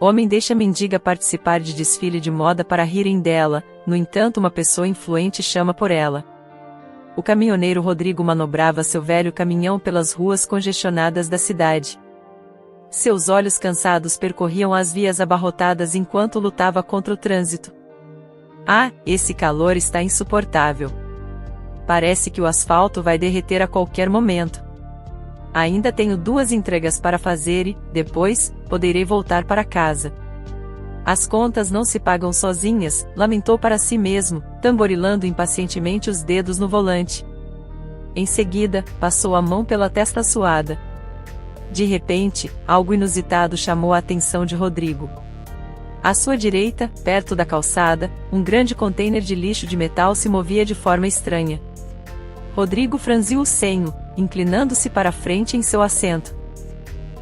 Homem deixa mendiga participar de desfile de moda para rirem dela, no entanto uma pessoa influente chama por ela. O caminhoneiro Rodrigo manobrava seu velho caminhão pelas ruas congestionadas da cidade. Seus olhos cansados percorriam as vias abarrotadas enquanto lutava contra o trânsito. Ah, esse calor está insuportável. Parece que o asfalto vai derreter a qualquer momento. Ainda tenho 2 entregas para fazer e, depois, poderei voltar para casa. As contas não se pagam sozinhas, lamentou para si mesmo, tamborilando impacientemente os dedos no volante. Em seguida, passou a mão pela testa suada. De repente, algo inusitado chamou a atenção de Rodrigo. À sua direita, perto da calçada, um grande container de lixo de metal se movia de forma estranha. Rodrigo franziu o senho, inclinando-se para a frente em seu assento.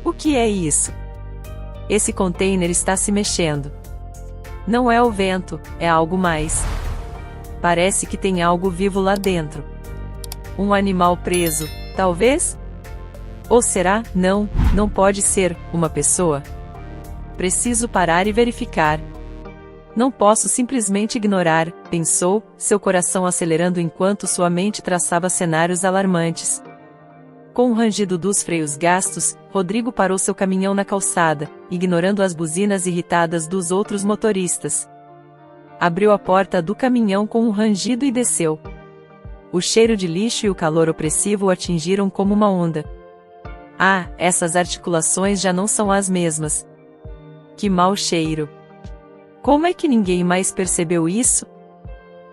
O que é isso? Esse container está se mexendo. Não é o vento, é algo mais. Parece que tem algo vivo lá dentro. Um animal preso, talvez? Ou será, não pode ser, uma pessoa? Preciso parar e verificar. Não posso simplesmente ignorar, pensou, seu coração acelerando enquanto sua mente traçava cenários alarmantes. Com o rangido dos freios gastos, Rodrigo parou seu caminhão na calçada, ignorando as buzinas irritadas dos outros motoristas. Abriu a porta do caminhão com um rangido e desceu. O cheiro de lixo e o calor opressivo o atingiram como uma onda. Ah, essas articulações já não são as mesmas. Que mau cheiro! Como é que ninguém mais percebeu isso?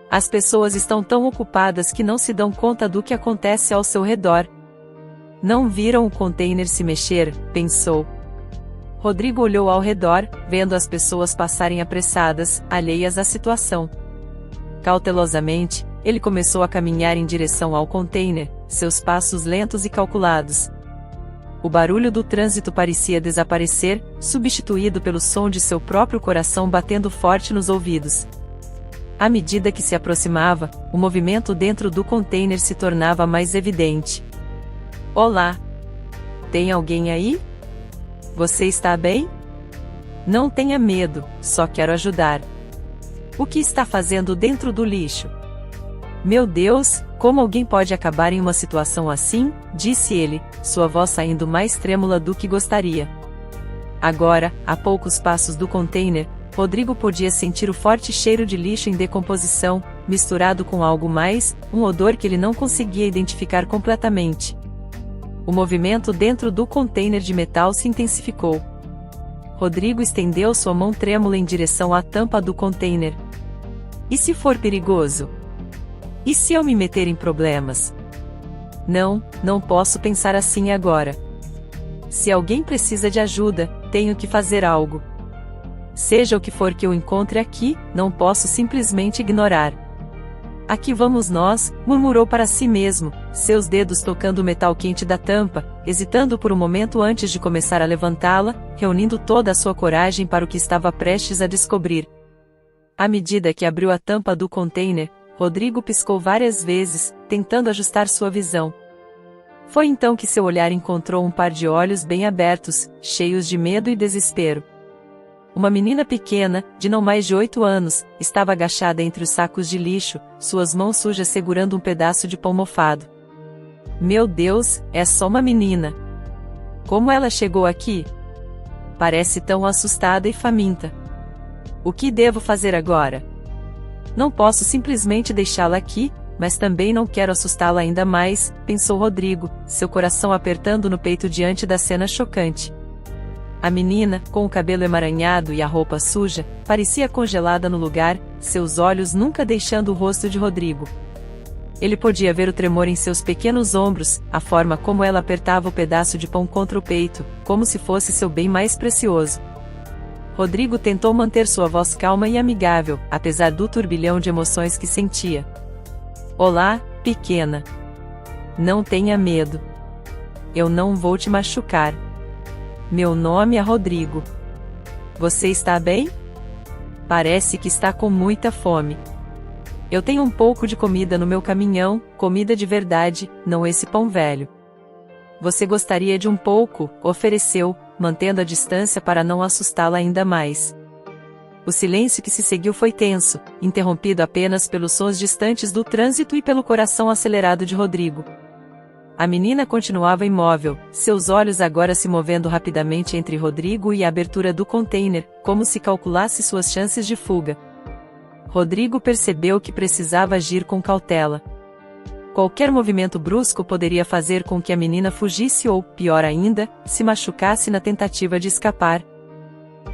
As pessoas estão tão ocupadas que não se dão conta do que acontece ao seu redor. Não viram o container se mexer, pensou. Rodrigo olhou ao redor, vendo as pessoas passarem apressadas, alheias à situação. Cautelosamente, ele começou a caminhar em direção ao container, seus passos lentos e calculados. O barulho do trânsito parecia desaparecer, substituído pelo som de seu próprio coração batendo forte nos ouvidos. À medida que se aproximava, o movimento dentro do container se tornava mais evidente. Olá! Tem alguém aí? Você está bem? Não tenha medo, só quero ajudar. O que está fazendo dentro do lixo? Meu Deus, como alguém pode acabar em uma situação assim? Disse ele, sua voz saindo mais trêmula do que gostaria. Agora, a poucos passos do container, Rodrigo podia sentir o forte cheiro de lixo em decomposição, misturado com algo mais, um odor que ele não conseguia identificar completamente. O movimento dentro do container de metal se intensificou. Rodrigo estendeu sua mão trêmula em direção à tampa do container. E se for perigoso? E se eu me meter em problemas? Não posso pensar assim agora. Se alguém precisa de ajuda, tenho que fazer algo. Seja o que for que eu encontre aqui, não posso simplesmente ignorar. Aqui vamos nós, murmurou para si mesmo, seus dedos tocando o metal quente da tampa, hesitando por um momento antes de começar a levantá-la, reunindo toda a sua coragem para o que estava prestes a descobrir. À medida que abriu a tampa do container, Rodrigo piscou várias vezes, tentando ajustar sua visão. Foi então que seu olhar encontrou um par de olhos bem abertos, cheios de medo e desespero. Uma menina pequena, de não mais de 8 anos, estava agachada entre os sacos de lixo, suas mãos sujas segurando um pedaço de pão mofado. Meu Deus, é só uma menina. Como ela chegou aqui? Parece tão assustada e faminta. O que devo fazer agora? Não posso simplesmente deixá-la aqui, mas também não quero assustá-la ainda mais, pensou Rodrigo, seu coração apertando no peito diante da cena chocante. A menina, com o cabelo emaranhado e a roupa suja, parecia congelada no lugar, seus olhos nunca deixando o rosto de Rodrigo. Ele podia ver o tremor em seus pequenos ombros, a forma como ela apertava o pedaço de pão contra o peito, como se fosse seu bem mais precioso. Rodrigo tentou manter sua voz calma e amigável, apesar do turbilhão de emoções que sentia. Olá, pequena. Não tenha medo. Eu não vou te machucar. Meu nome é Rodrigo. Você está bem? Parece que está com muita fome. Eu tenho um pouco de comida no meu caminhão, comida de verdade, não esse pão velho. Você gostaria de um pouco? Ofereceu, mantendo a distância para não assustá-la ainda mais. O silêncio que se seguiu foi tenso, interrompido apenas pelos sons distantes do trânsito e pelo coração acelerado de Rodrigo. A menina continuava imóvel, seus olhos agora se movendo rapidamente entre Rodrigo e a abertura do container, como se calculasse suas chances de fuga. Rodrigo percebeu que precisava agir com cautela. Qualquer movimento brusco poderia fazer com que a menina fugisse ou, pior ainda, se machucasse na tentativa de escapar.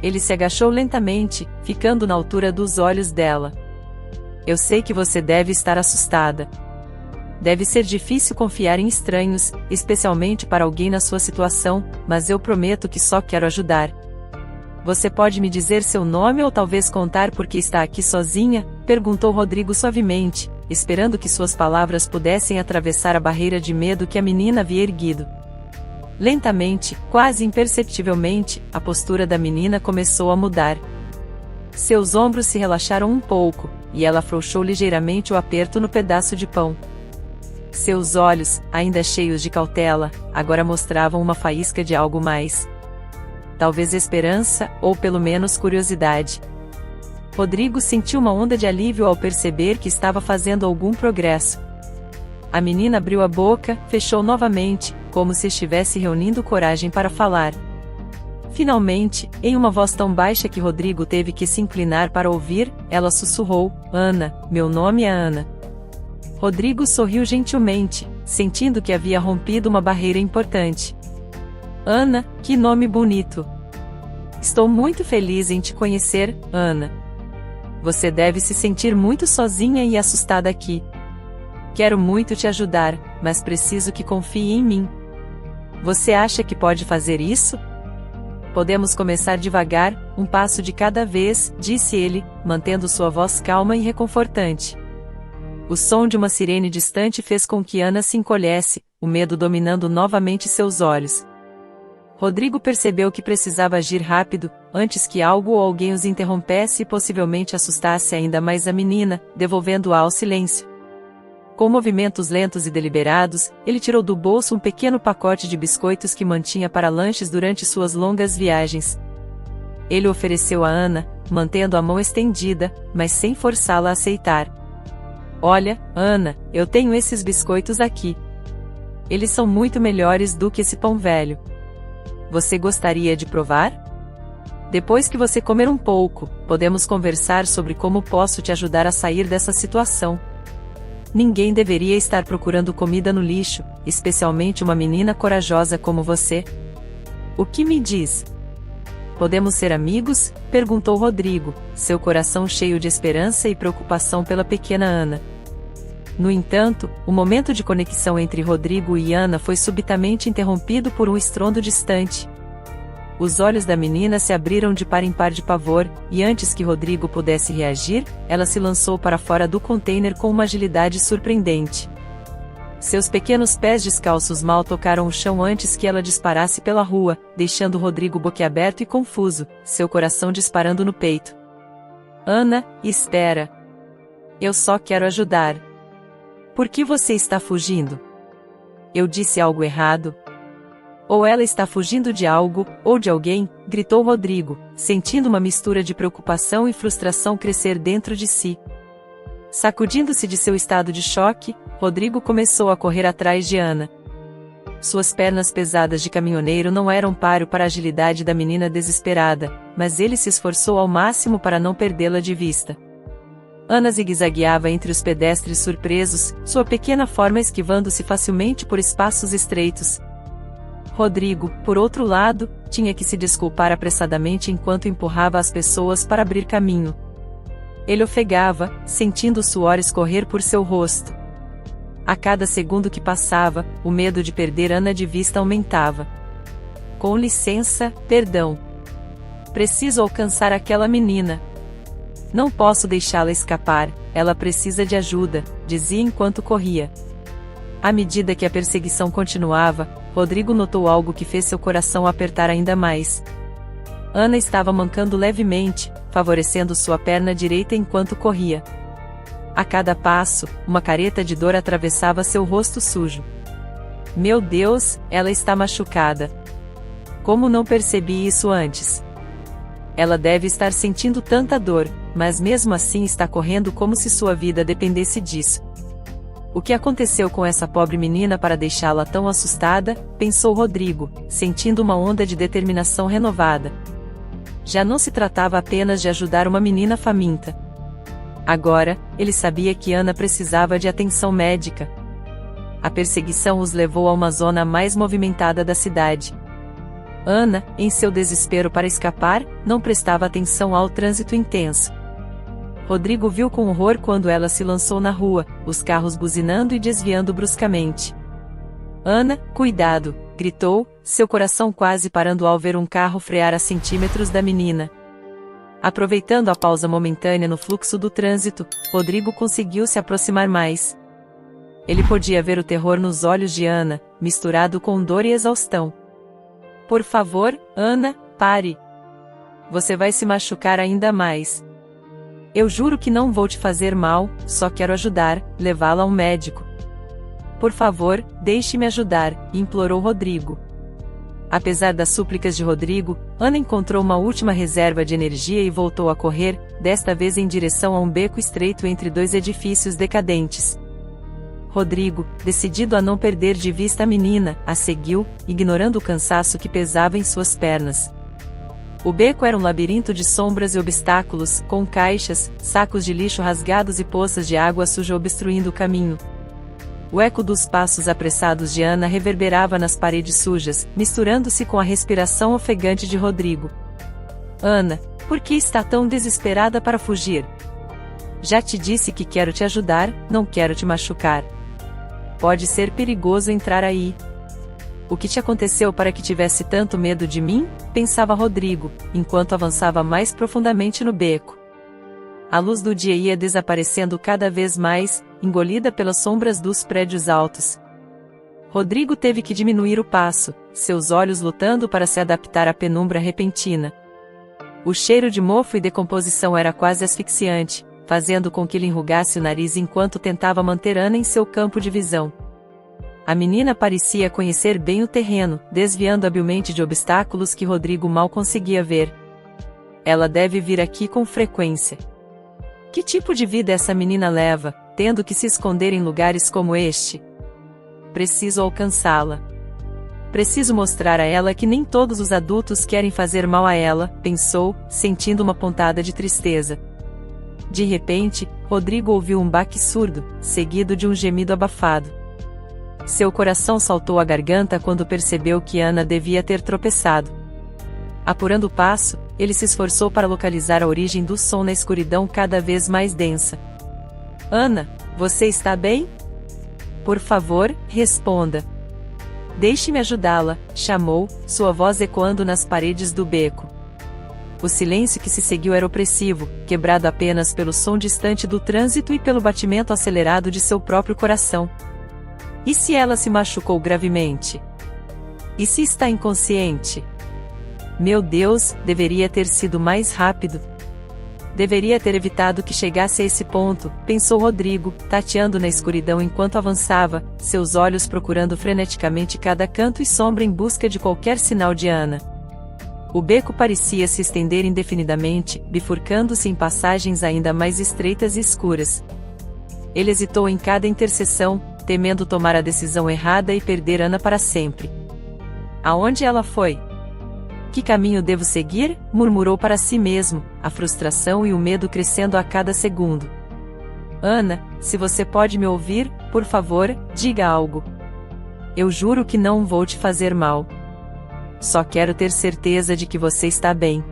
Ele se agachou lentamente, ficando na altura dos olhos dela. Eu sei que você deve estar assustada. Deve ser difícil confiar em estranhos, especialmente para alguém na sua situação, mas eu prometo que só quero ajudar. Você pode me dizer seu nome ou talvez contar por que está aqui sozinha? Perguntou Rodrigo suavemente, esperando que suas palavras pudessem atravessar a barreira de medo que a menina havia erguido. Lentamente, quase imperceptivelmente, a postura da menina começou a mudar. Seus ombros se relaxaram um pouco, e ela afrouxou ligeiramente o aperto no pedaço de pão. Seus olhos, ainda cheios de cautela, agora mostravam uma faísca de algo mais. Talvez esperança, ou pelo menos curiosidade. Rodrigo sentiu uma onda de alívio ao perceber que estava fazendo algum progresso. A menina abriu a boca, fechou novamente, como se estivesse reunindo coragem para falar. Finalmente, em uma voz tão baixa que Rodrigo teve que se inclinar para ouvir, ela sussurrou: Ana, meu nome é Ana. Rodrigo sorriu gentilmente, sentindo que havia rompido uma barreira importante. Ana, que nome bonito! Estou muito feliz em te conhecer, Ana. Você deve se sentir muito sozinha e assustada aqui. Quero muito te ajudar, mas preciso que confie em mim. Você acha que pode fazer isso? Podemos começar devagar, um passo de cada vez, disse ele, mantendo sua voz calma e reconfortante. O som de uma sirene distante fez com que Ana se encolhesse, o medo dominando novamente seus olhos. Rodrigo percebeu que precisava agir rápido, antes que algo ou alguém os interrompesse e possivelmente assustasse ainda mais a menina, devolvendo-a ao silêncio. Com movimentos lentos e deliberados, ele tirou do bolso um pequeno pacote de biscoitos que mantinha para lanches durante suas longas viagens. Ele ofereceu a Ana, mantendo a mão estendida, mas sem forçá-la a aceitar. Olha, Ana, eu tenho esses biscoitos aqui. Eles são muito melhores do que esse pão velho. Você gostaria de provar? Depois que você comer um pouco, podemos conversar sobre como posso te ajudar a sair dessa situação. Ninguém deveria estar procurando comida no lixo, especialmente uma menina corajosa como você. O que me diz? Podemos ser amigos? Perguntou Rodrigo, seu coração cheio de esperança e preocupação pela pequena Ana. No entanto, o momento de conexão entre Rodrigo e Ana foi subitamente interrompido por um estrondo distante. Os olhos da menina se abriram de par em par de pavor, e antes que Rodrigo pudesse reagir, ela se lançou para fora do container com uma agilidade surpreendente. Seus pequenos pés descalços mal tocaram o chão antes que ela disparasse pela rua, deixando Rodrigo boquiaberto e confuso, seu coração disparando no peito. Ana, espera. Eu só quero ajudar. Por que você está fugindo? Eu disse algo errado? Ou ela está fugindo de algo, ou de alguém, gritou Rodrigo, sentindo uma mistura de preocupação e frustração crescer dentro de si. Sacudindo-se de seu estado de choque, Rodrigo começou a correr atrás de Ana. Suas pernas pesadas de caminhoneiro não eram páreo para a agilidade da menina desesperada, mas ele se esforçou ao máximo para não perdê-la de vista. Ana zigue-zagueava entre os pedestres surpresos, sua pequena forma esquivando-se facilmente por espaços estreitos. Rodrigo, por outro lado, tinha que se desculpar apressadamente enquanto empurrava as pessoas para abrir caminho. Ele ofegava, sentindo o suor escorrer por seu rosto. A cada segundo que passava, o medo de perder Ana de vista aumentava. Com licença, perdão. Preciso alcançar aquela menina. Não posso deixá-la escapar, ela precisa de ajuda, dizia enquanto corria. À medida que a perseguição continuava, Rodrigo notou algo que fez seu coração apertar ainda mais. Ana estava mancando levemente, favorecendo sua perna direita enquanto corria. A cada passo, uma careta de dor atravessava seu rosto sujo. Meu Deus, ela está machucada. Como não percebi isso antes? Ela deve estar sentindo tanta dor, mas mesmo assim está correndo como se sua vida dependesse disso. O que aconteceu com essa pobre menina para deixá-la tão assustada? Pensou Rodrigo, sentindo uma onda de determinação renovada. Já não se tratava apenas de ajudar uma menina faminta. Agora, ele sabia que Ana precisava de atenção médica. A perseguição os levou a uma zona mais movimentada da cidade. Ana, em seu desespero para escapar, não prestava atenção ao trânsito intenso. Rodrigo viu com horror quando ela se lançou na rua, os carros buzinando e desviando bruscamente. Ana, cuidado! Gritou, seu coração quase parando ao ver um carro frear a centímetros da menina. Aproveitando a pausa momentânea no fluxo do trânsito, Rodrigo conseguiu se aproximar mais. Ele podia ver o terror nos olhos de Ana, misturado com dor e exaustão. Por favor, Ana, pare. Você vai se machucar ainda mais. Eu juro que não vou te fazer mal, só quero ajudar, levá-la ao médico. Por favor, deixe-me ajudar, implorou Rodrigo. Apesar das súplicas de Rodrigo, Ana encontrou uma última reserva de energia e voltou a correr, desta vez em direção a um beco estreito entre dois edifícios decadentes. Rodrigo, decidido a não perder de vista a menina, a seguiu, ignorando o cansaço que pesava em suas pernas. O beco era um labirinto de sombras e obstáculos, com caixas, sacos de lixo rasgados e poças de água suja obstruindo o caminho. O eco dos passos apressados de Ana reverberava nas paredes sujas, misturando-se com a respiração ofegante de Rodrigo. Ana, por que está tão desesperada para fugir? Já te disse que quero te ajudar, não quero te machucar. Pode ser perigoso entrar aí. O que te aconteceu para que tivesse tanto medo de mim? Pensava Rodrigo, enquanto avançava mais profundamente no beco. A luz do dia ia desaparecendo cada vez mais, engolida pelas sombras dos prédios altos. Rodrigo teve que diminuir o passo, seus olhos lutando para se adaptar à penumbra repentina. O cheiro de mofo e decomposição era quase asfixiante, fazendo com que ele enrugasse o nariz enquanto tentava manter Ana em seu campo de visão. A menina parecia conhecer bem o terreno, desviando habilmente de obstáculos que Rodrigo mal conseguia ver. Ela deve vir aqui com frequência. Que tipo de vida essa menina leva, tendo que se esconder em lugares como este? Preciso alcançá-la. Preciso mostrar a ela que nem todos os adultos querem fazer mal a ela, pensou, sentindo uma pontada de tristeza. De repente, Rodrigo ouviu um baque surdo, seguido de um gemido abafado. Seu coração saltou à garganta quando percebeu que Ana devia ter tropeçado. Apurando o passo, ele se esforçou para localizar a origem do som na escuridão cada vez mais densa. Ana, você está bem? Por favor, responda. Deixe-me ajudá-la, chamou, sua voz ecoando nas paredes do beco. O silêncio que se seguiu era opressivo, quebrado apenas pelo som distante do trânsito e pelo batimento acelerado de seu próprio coração. E se ela se machucou gravemente? E se está inconsciente? Meu Deus, deveria ter sido mais rápido. Deveria ter evitado que chegasse a esse ponto, pensou Rodrigo, tateando na escuridão enquanto avançava, seus olhos procurando freneticamente cada canto e sombra em busca de qualquer sinal de Ana. O beco parecia se estender indefinidamente, bifurcando-se em passagens ainda mais estreitas e escuras. Ele hesitou em cada interseção, temendo tomar a decisão errada e perder Ana para sempre. Aonde ela foi? Que caminho devo seguir? Murmurou para si mesmo, a frustração e o medo crescendo a cada segundo. Ana, se você pode me ouvir, por favor, diga algo. Eu juro que não vou te fazer mal. Só quero ter certeza de que você está bem.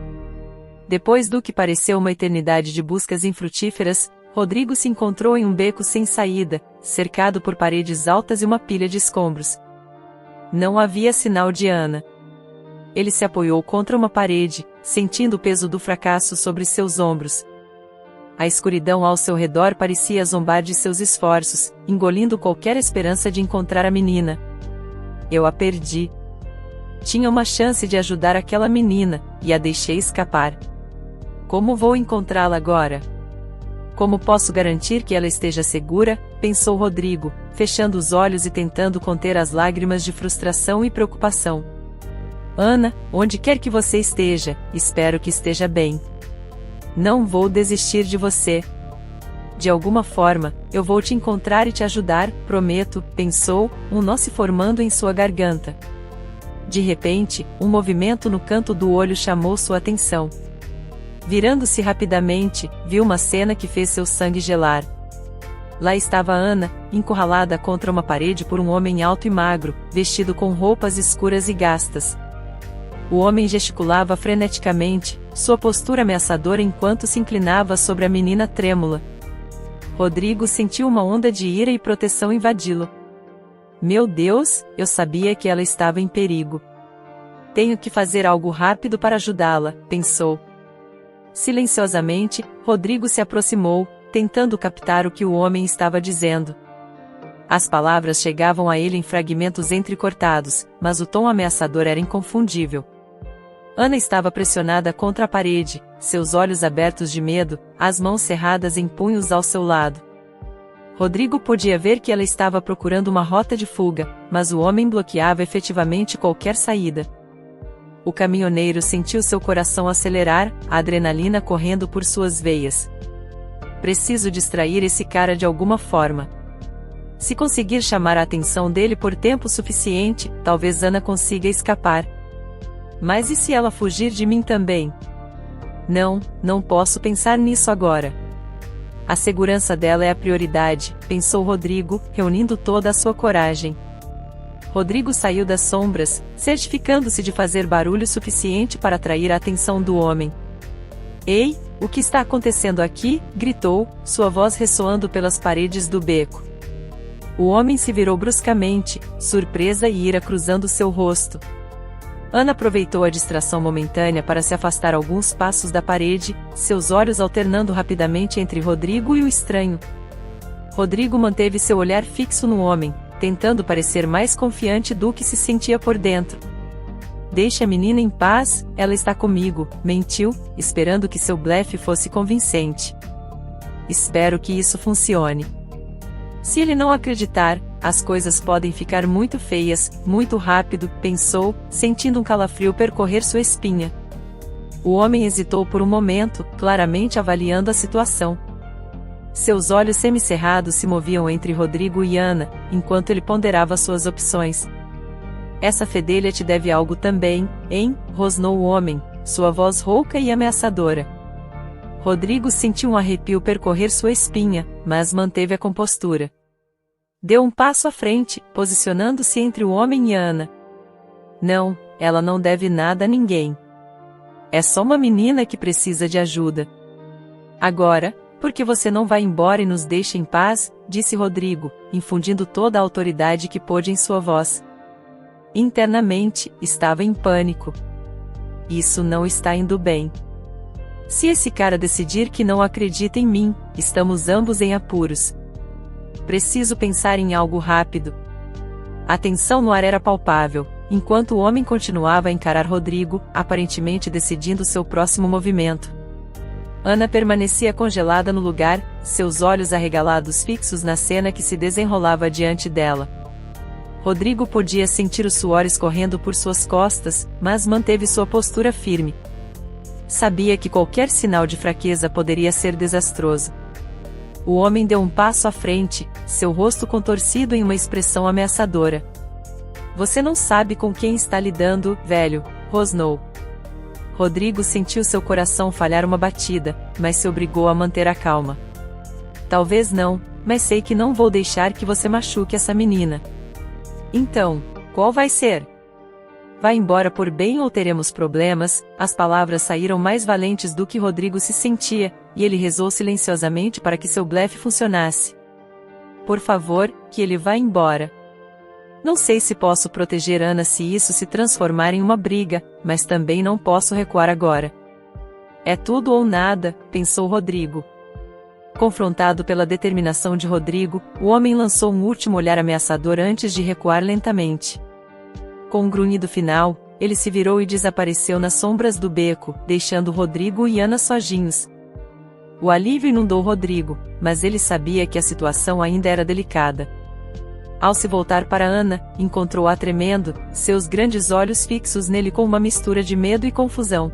Depois do que pareceu uma eternidade de buscas infrutíferas, Rodrigo se encontrou em um beco sem saída, cercado por paredes altas e uma pilha de escombros. Não havia sinal de Ana. Ele se apoiou contra uma parede, sentindo o peso do fracasso sobre seus ombros. A escuridão ao seu redor parecia zombar de seus esforços, engolindo qualquer esperança de encontrar a menina. Eu a perdi. Tinha uma chance de ajudar aquela menina, e a deixei escapar. Como vou encontrá-la agora? Como posso garantir que ela esteja segura? Pensou Rodrigo, fechando os olhos e tentando conter as lágrimas de frustração e preocupação. Ana, onde quer que você esteja, espero que esteja bem. Não vou desistir de você. De alguma forma, eu vou te encontrar e te ajudar, prometo, pensou, um nó se formando em sua garganta. De repente, um movimento no canto do olho chamou sua atenção. Virando-se rapidamente, viu uma cena que fez seu sangue gelar. Lá estava Ana, encurralada contra uma parede por um homem alto e magro, vestido com roupas escuras e gastas. O homem gesticulava freneticamente, sua postura ameaçadora enquanto se inclinava sobre a menina trêmula. Rodrigo sentiu uma onda de ira e proteção invadi-lo. Meu Deus, eu sabia que ela estava em perigo. Tenho que fazer algo rápido para ajudá-la, pensou. Silenciosamente, Rodrigo se aproximou, tentando captar o que o homem estava dizendo. As palavras chegavam a ele em fragmentos entrecortados, mas o tom ameaçador era inconfundível. Ana estava pressionada contra a parede, seus olhos abertos de medo, as mãos cerradas em punhos ao seu lado. Rodrigo podia ver que ela estava procurando uma rota de fuga, mas o homem bloqueava efetivamente qualquer saída. O caminhoneiro sentiu seu coração acelerar, a adrenalina correndo por suas veias. Preciso distrair esse cara de alguma forma. Se conseguir chamar a atenção dele por tempo suficiente, talvez Ana consiga escapar. Mas e se ela fugir de mim também? Não posso pensar nisso agora. A segurança dela é a prioridade, pensou Rodrigo, reunindo toda a sua coragem. Rodrigo saiu das sombras, certificando-se de fazer barulho suficiente para atrair a atenção do homem. Ei, o que está acontecendo aqui? Gritou, sua voz ressoando pelas paredes do beco. O homem se virou bruscamente, surpresa e ira cruzando seu rosto. Ana aproveitou a distração momentânea para se afastar alguns passos da parede, seus olhos alternando rapidamente entre Rodrigo e o estranho. Rodrigo manteve seu olhar fixo no homem, tentando parecer mais confiante do que se sentia por dentro. Deixe a menina em paz, ela está comigo, mentiu, esperando que seu blefe fosse convincente. Espero que isso funcione. Se ele não acreditar, as coisas podem ficar muito feias, muito rápido, pensou, sentindo um calafrio percorrer sua espinha. O homem hesitou por um momento, claramente avaliando a situação. Seus olhos semicerrados se moviam entre Rodrigo e Ana, enquanto ele ponderava suas opções. Essa fedelha te deve algo também, hein? Rosnou o homem, sua voz rouca e ameaçadora. Rodrigo sentiu um arrepio percorrer sua espinha, mas manteve a compostura. Deu um passo à frente, posicionando-se entre o homem e Ana. Não, ela não deve nada a ninguém. É só uma menina que precisa de ajuda. Agora, por que você não vai embora e nos deixa em paz? Disse Rodrigo, infundindo toda a autoridade que pôde em sua voz. Internamente, estava em pânico. Isso não está indo bem. Se esse cara decidir que não acredita em mim, estamos ambos em apuros. Preciso pensar em algo rápido. A tensão no ar era palpável, enquanto o homem continuava a encarar Rodrigo, aparentemente decidindo seu próximo movimento. Ana permanecia congelada no lugar, seus olhos arregalados fixos na cena que se desenrolava diante dela. Rodrigo podia sentir o suor escorrendo por suas costas, mas manteve sua postura firme. Sabia que qualquer sinal de fraqueza poderia ser desastroso. O homem deu um passo à frente, seu rosto contorcido em uma expressão ameaçadora. Você não sabe com quem está lidando, velho, rosnou. Rodrigo sentiu seu coração falhar uma batida, mas se obrigou a manter a calma. Talvez não, mas sei que não vou deixar que você machuque essa menina. Então, qual vai ser? Vai embora por bem ou teremos problemas? As palavras saíram mais valentes do que Rodrigo se sentia, e ele rezou silenciosamente para que seu blefe funcionasse. Por favor, que ele vá embora. Não sei se posso proteger Ana se isso se transformar em uma briga, mas também não posso recuar agora. É tudo ou nada, pensou Rodrigo. Confrontado pela determinação de Rodrigo, o homem lançou um último olhar ameaçador antes de recuar lentamente. Com um grunhido final, ele se virou e desapareceu nas sombras do beco, deixando Rodrigo e Ana sozinhos. O alívio inundou Rodrigo, mas ele sabia que a situação ainda era delicada. Ao se voltar para Ana, encontrou-a tremendo, seus grandes olhos fixos nele com uma mistura de medo e confusão.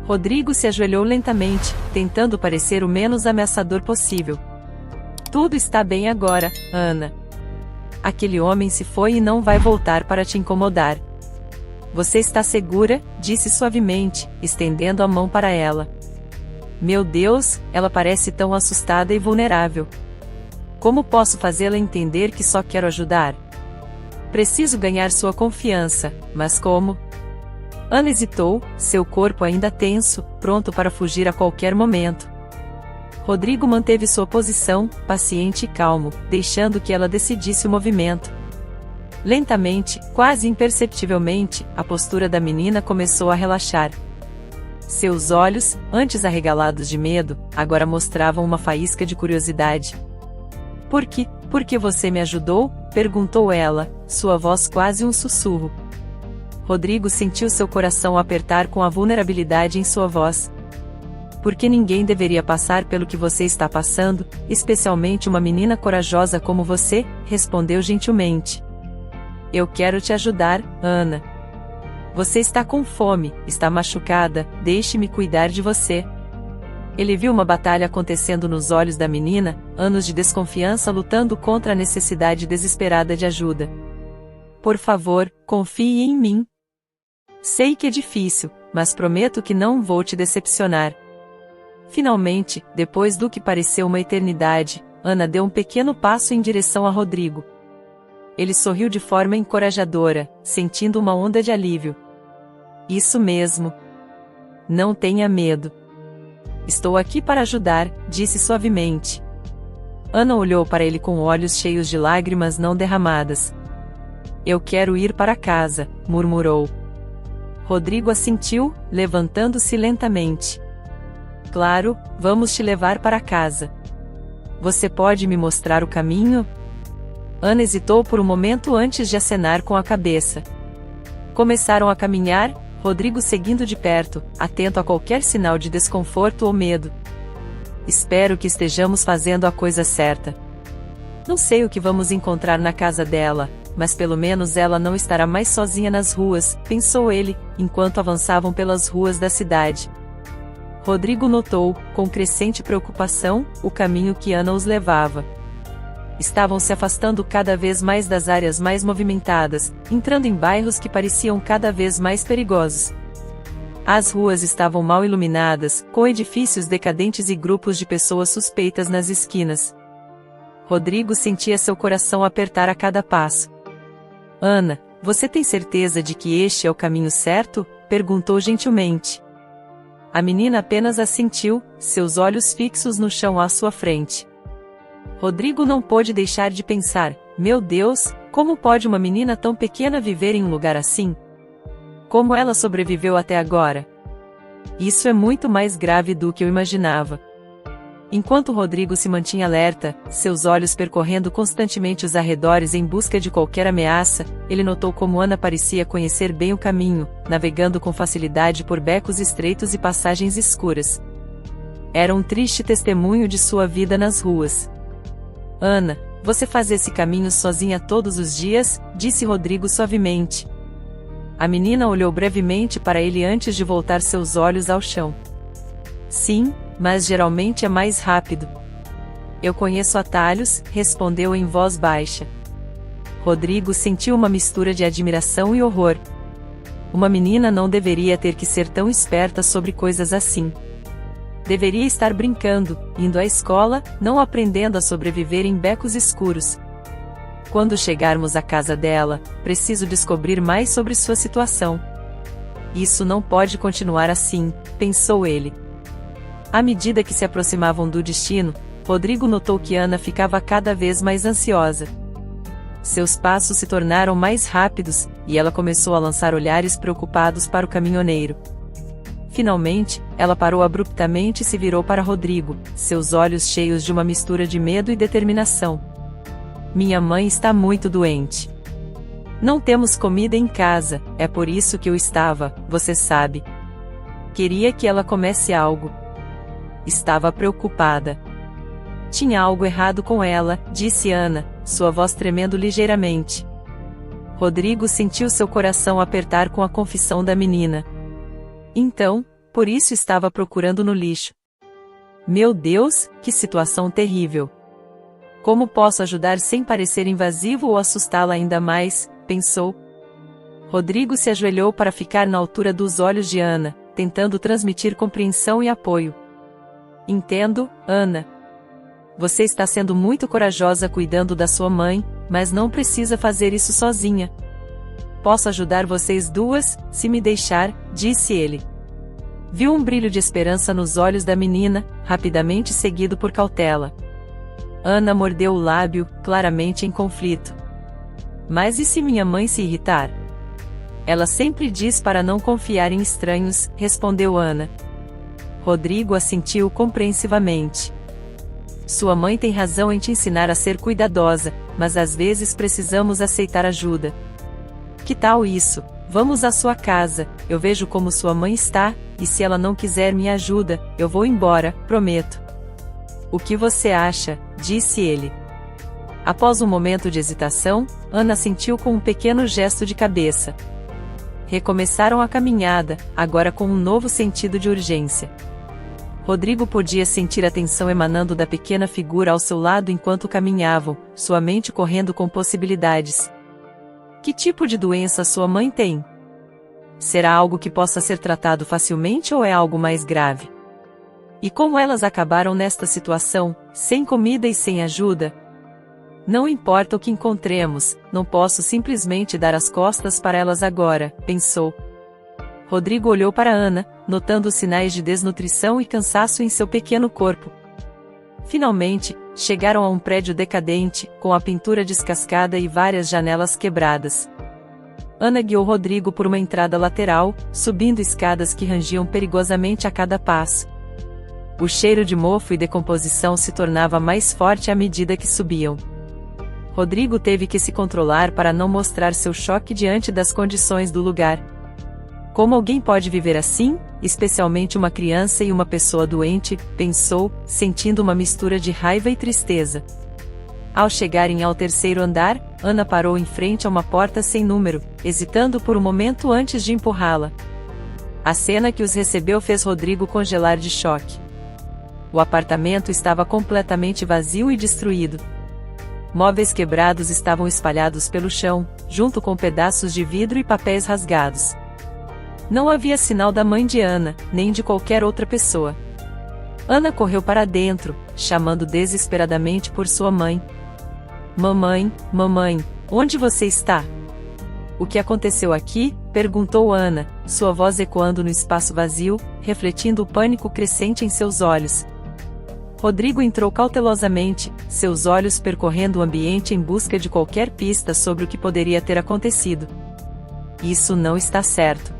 Rodrigo se ajoelhou lentamente, tentando parecer o menos ameaçador possível. Tudo está bem agora, Ana. Aquele homem se foi e não vai voltar para te incomodar. Você está segura? Disse suavemente, estendendo a mão para ela. Meu Deus, ela parece tão assustada e vulnerável. Como posso fazê-la entender que só quero ajudar? Preciso ganhar sua confiança, mas como? Ana hesitou, seu corpo ainda tenso, pronto para fugir a qualquer momento. Rodrigo manteve sua posição, paciente e calmo, deixando que ela decidisse o movimento. Lentamente, quase imperceptivelmente, a postura da menina começou a relaxar. Seus olhos, antes arregalados de medo, agora mostravam uma faísca de curiosidade. Por que você me ajudou? Perguntou ela, sua voz quase um sussurro. Rodrigo sentiu seu coração apertar com a vulnerabilidade em sua voz. Porque ninguém deveria passar pelo que você está passando, especialmente uma menina corajosa como você, respondeu gentilmente. Eu quero te ajudar, Ana. Você está com fome, está machucada, deixe-me cuidar de você. Ele viu uma batalha acontecendo nos olhos da menina, anos de desconfiança lutando contra a necessidade desesperada de ajuda. Por favor, confie em mim. Sei que é difícil, mas prometo que não vou te decepcionar. Finalmente, depois do que pareceu uma eternidade, Ana deu um pequeno passo em direção a Rodrigo. Ele sorriu de forma encorajadora, sentindo uma onda de alívio. Isso mesmo. Não tenha medo. Estou aqui para ajudar, disse suavemente. Ana olhou para ele com olhos cheios de lágrimas não derramadas. Eu quero ir para casa, murmurou. Rodrigo assentiu, levantando-se lentamente. Claro, vamos te levar para casa. Você pode me mostrar o caminho? Ana hesitou por um momento antes de acenar com a cabeça. Começaram a caminhar, Rodrigo seguindo de perto, atento a qualquer sinal de desconforto ou medo. Espero que estejamos fazendo a coisa certa. Não sei o que vamos encontrar na casa dela, mas pelo menos ela não estará mais sozinha nas ruas, pensou ele, enquanto avançavam pelas ruas da cidade. Rodrigo notou, com crescente preocupação, o caminho que Ana os levava. Estavam se afastando cada vez mais das áreas mais movimentadas, entrando em bairros que pareciam cada vez mais perigosos. As ruas estavam mal iluminadas, com edifícios decadentes e grupos de pessoas suspeitas nas esquinas. Rodrigo sentia seu coração apertar a cada passo. Ana, você tem certeza de que este é o caminho certo? Perguntou gentilmente. A menina apenas assentiu, seus olhos fixos no chão à sua frente. Rodrigo não pôde deixar de pensar, meu Deus, como pode uma menina tão pequena viver em um lugar assim? Como ela sobreviveu até agora? Isso é muito mais grave do que eu imaginava. Enquanto Rodrigo se mantinha alerta, seus olhos percorrendo constantemente os arredores em busca de qualquer ameaça, ele notou como Ana parecia conhecer bem o caminho, navegando com facilidade por becos estreitos e passagens escuras. Era um triste testemunho de sua vida nas ruas. Ana, você faz esse caminho sozinha todos os dias? Disse Rodrigo suavemente. A menina olhou brevemente para ele antes de voltar seus olhos ao chão. Sim, mas geralmente é mais rápido. Eu conheço atalhos, respondeu em voz baixa. Rodrigo sentiu uma mistura de admiração e horror. Uma menina não deveria ter que ser tão esperta sobre coisas assim. Deveria estar brincando, indo à escola, não aprendendo a sobreviver em becos escuros. Quando chegarmos à casa dela, preciso descobrir mais sobre sua situação. Isso não pode continuar assim, pensou ele. À medida que se aproximavam do destino, Rodrigo notou que Ana ficava cada vez mais ansiosa. Seus passos se tornaram mais rápidos, e ela começou a lançar olhares preocupados para o caminhoneiro. Finalmente, ela parou abruptamente e se virou para Rodrigo, seus olhos cheios de uma mistura de medo e determinação. Minha mãe está muito doente. Não temos comida em casa, é por isso que eu estava, você sabe. Queria que ela comesse algo. Estava preocupada. Tinha algo errado com ela, disse Ana, sua voz tremendo ligeiramente. Rodrigo sentiu seu coração apertar com a confissão da menina. Então, por isso estava procurando no lixo. Meu Deus, que situação terrível! Como posso ajudar sem parecer invasivo ou assustá-la ainda mais, pensou. Rodrigo se ajoelhou para ficar na altura dos olhos de Ana, tentando transmitir compreensão e apoio. Entendo, Ana. Você está sendo muito corajosa cuidando da sua mãe, mas não precisa fazer isso sozinha. Posso ajudar vocês duas, se me deixar, disse ele. Viu um brilho de esperança nos olhos da menina, rapidamente seguido por cautela. Ana mordeu o lábio, claramente em conflito. Mas e se minha mãe se irritar? Ela sempre diz para não confiar em estranhos, respondeu Ana. Rodrigo assentiu compreensivamente. Sua mãe tem razão em te ensinar a ser cuidadosa, mas às vezes precisamos aceitar ajuda. Que tal isso? Vamos à sua casa, eu vejo como sua mãe está, e se ela não quiser minha ajuda, eu vou embora, prometo. O que você acha? Disse ele. Após um momento de hesitação, Ana assentiu com um pequeno gesto de cabeça. Recomeçaram a caminhada, agora com um novo sentido de urgência. Rodrigo podia sentir a tensão emanando da pequena figura ao seu lado enquanto caminhavam, sua mente correndo com possibilidades. Que tipo de doença sua mãe tem? Será algo que possa ser tratado facilmente ou é algo mais grave? E como elas acabaram nesta situação, sem comida e sem ajuda? Não importa o que encontremos, não posso simplesmente dar as costas para elas agora, pensou. Rodrigo olhou para Ana, notando os sinais de desnutrição e cansaço em seu pequeno corpo. Finalmente, chegaram a um prédio decadente, com a pintura descascada e várias janelas quebradas. Ana guiou Rodrigo por uma entrada lateral, subindo escadas que rangiam perigosamente a cada passo. O cheiro de mofo e decomposição se tornava mais forte à medida que subiam. Rodrigo teve que se controlar para não mostrar seu choque diante das condições do lugar. Como alguém pode viver assim, especialmente uma criança e uma pessoa doente, pensou, sentindo uma mistura de raiva e tristeza. Ao chegarem ao terceiro andar, Ana parou em frente a uma porta sem número, hesitando por um momento antes de empurrá-la. A cena que os recebeu fez Rodrigo congelar de choque. O apartamento estava completamente vazio e destruído. Móveis quebrados estavam espalhados pelo chão, junto com pedaços de vidro e papéis rasgados. Não havia sinal da mãe de Ana, nem de qualquer outra pessoa. Ana correu para dentro, chamando desesperadamente por sua mãe. Mamãe, mamãe, onde você está? O que aconteceu aqui? Perguntou Ana, sua voz ecoando no espaço vazio, refletindo o pânico crescente em seus olhos. Rodrigo entrou cautelosamente, seus olhos percorrendo o ambiente em busca de qualquer pista sobre o que poderia ter acontecido. Isso não está certo.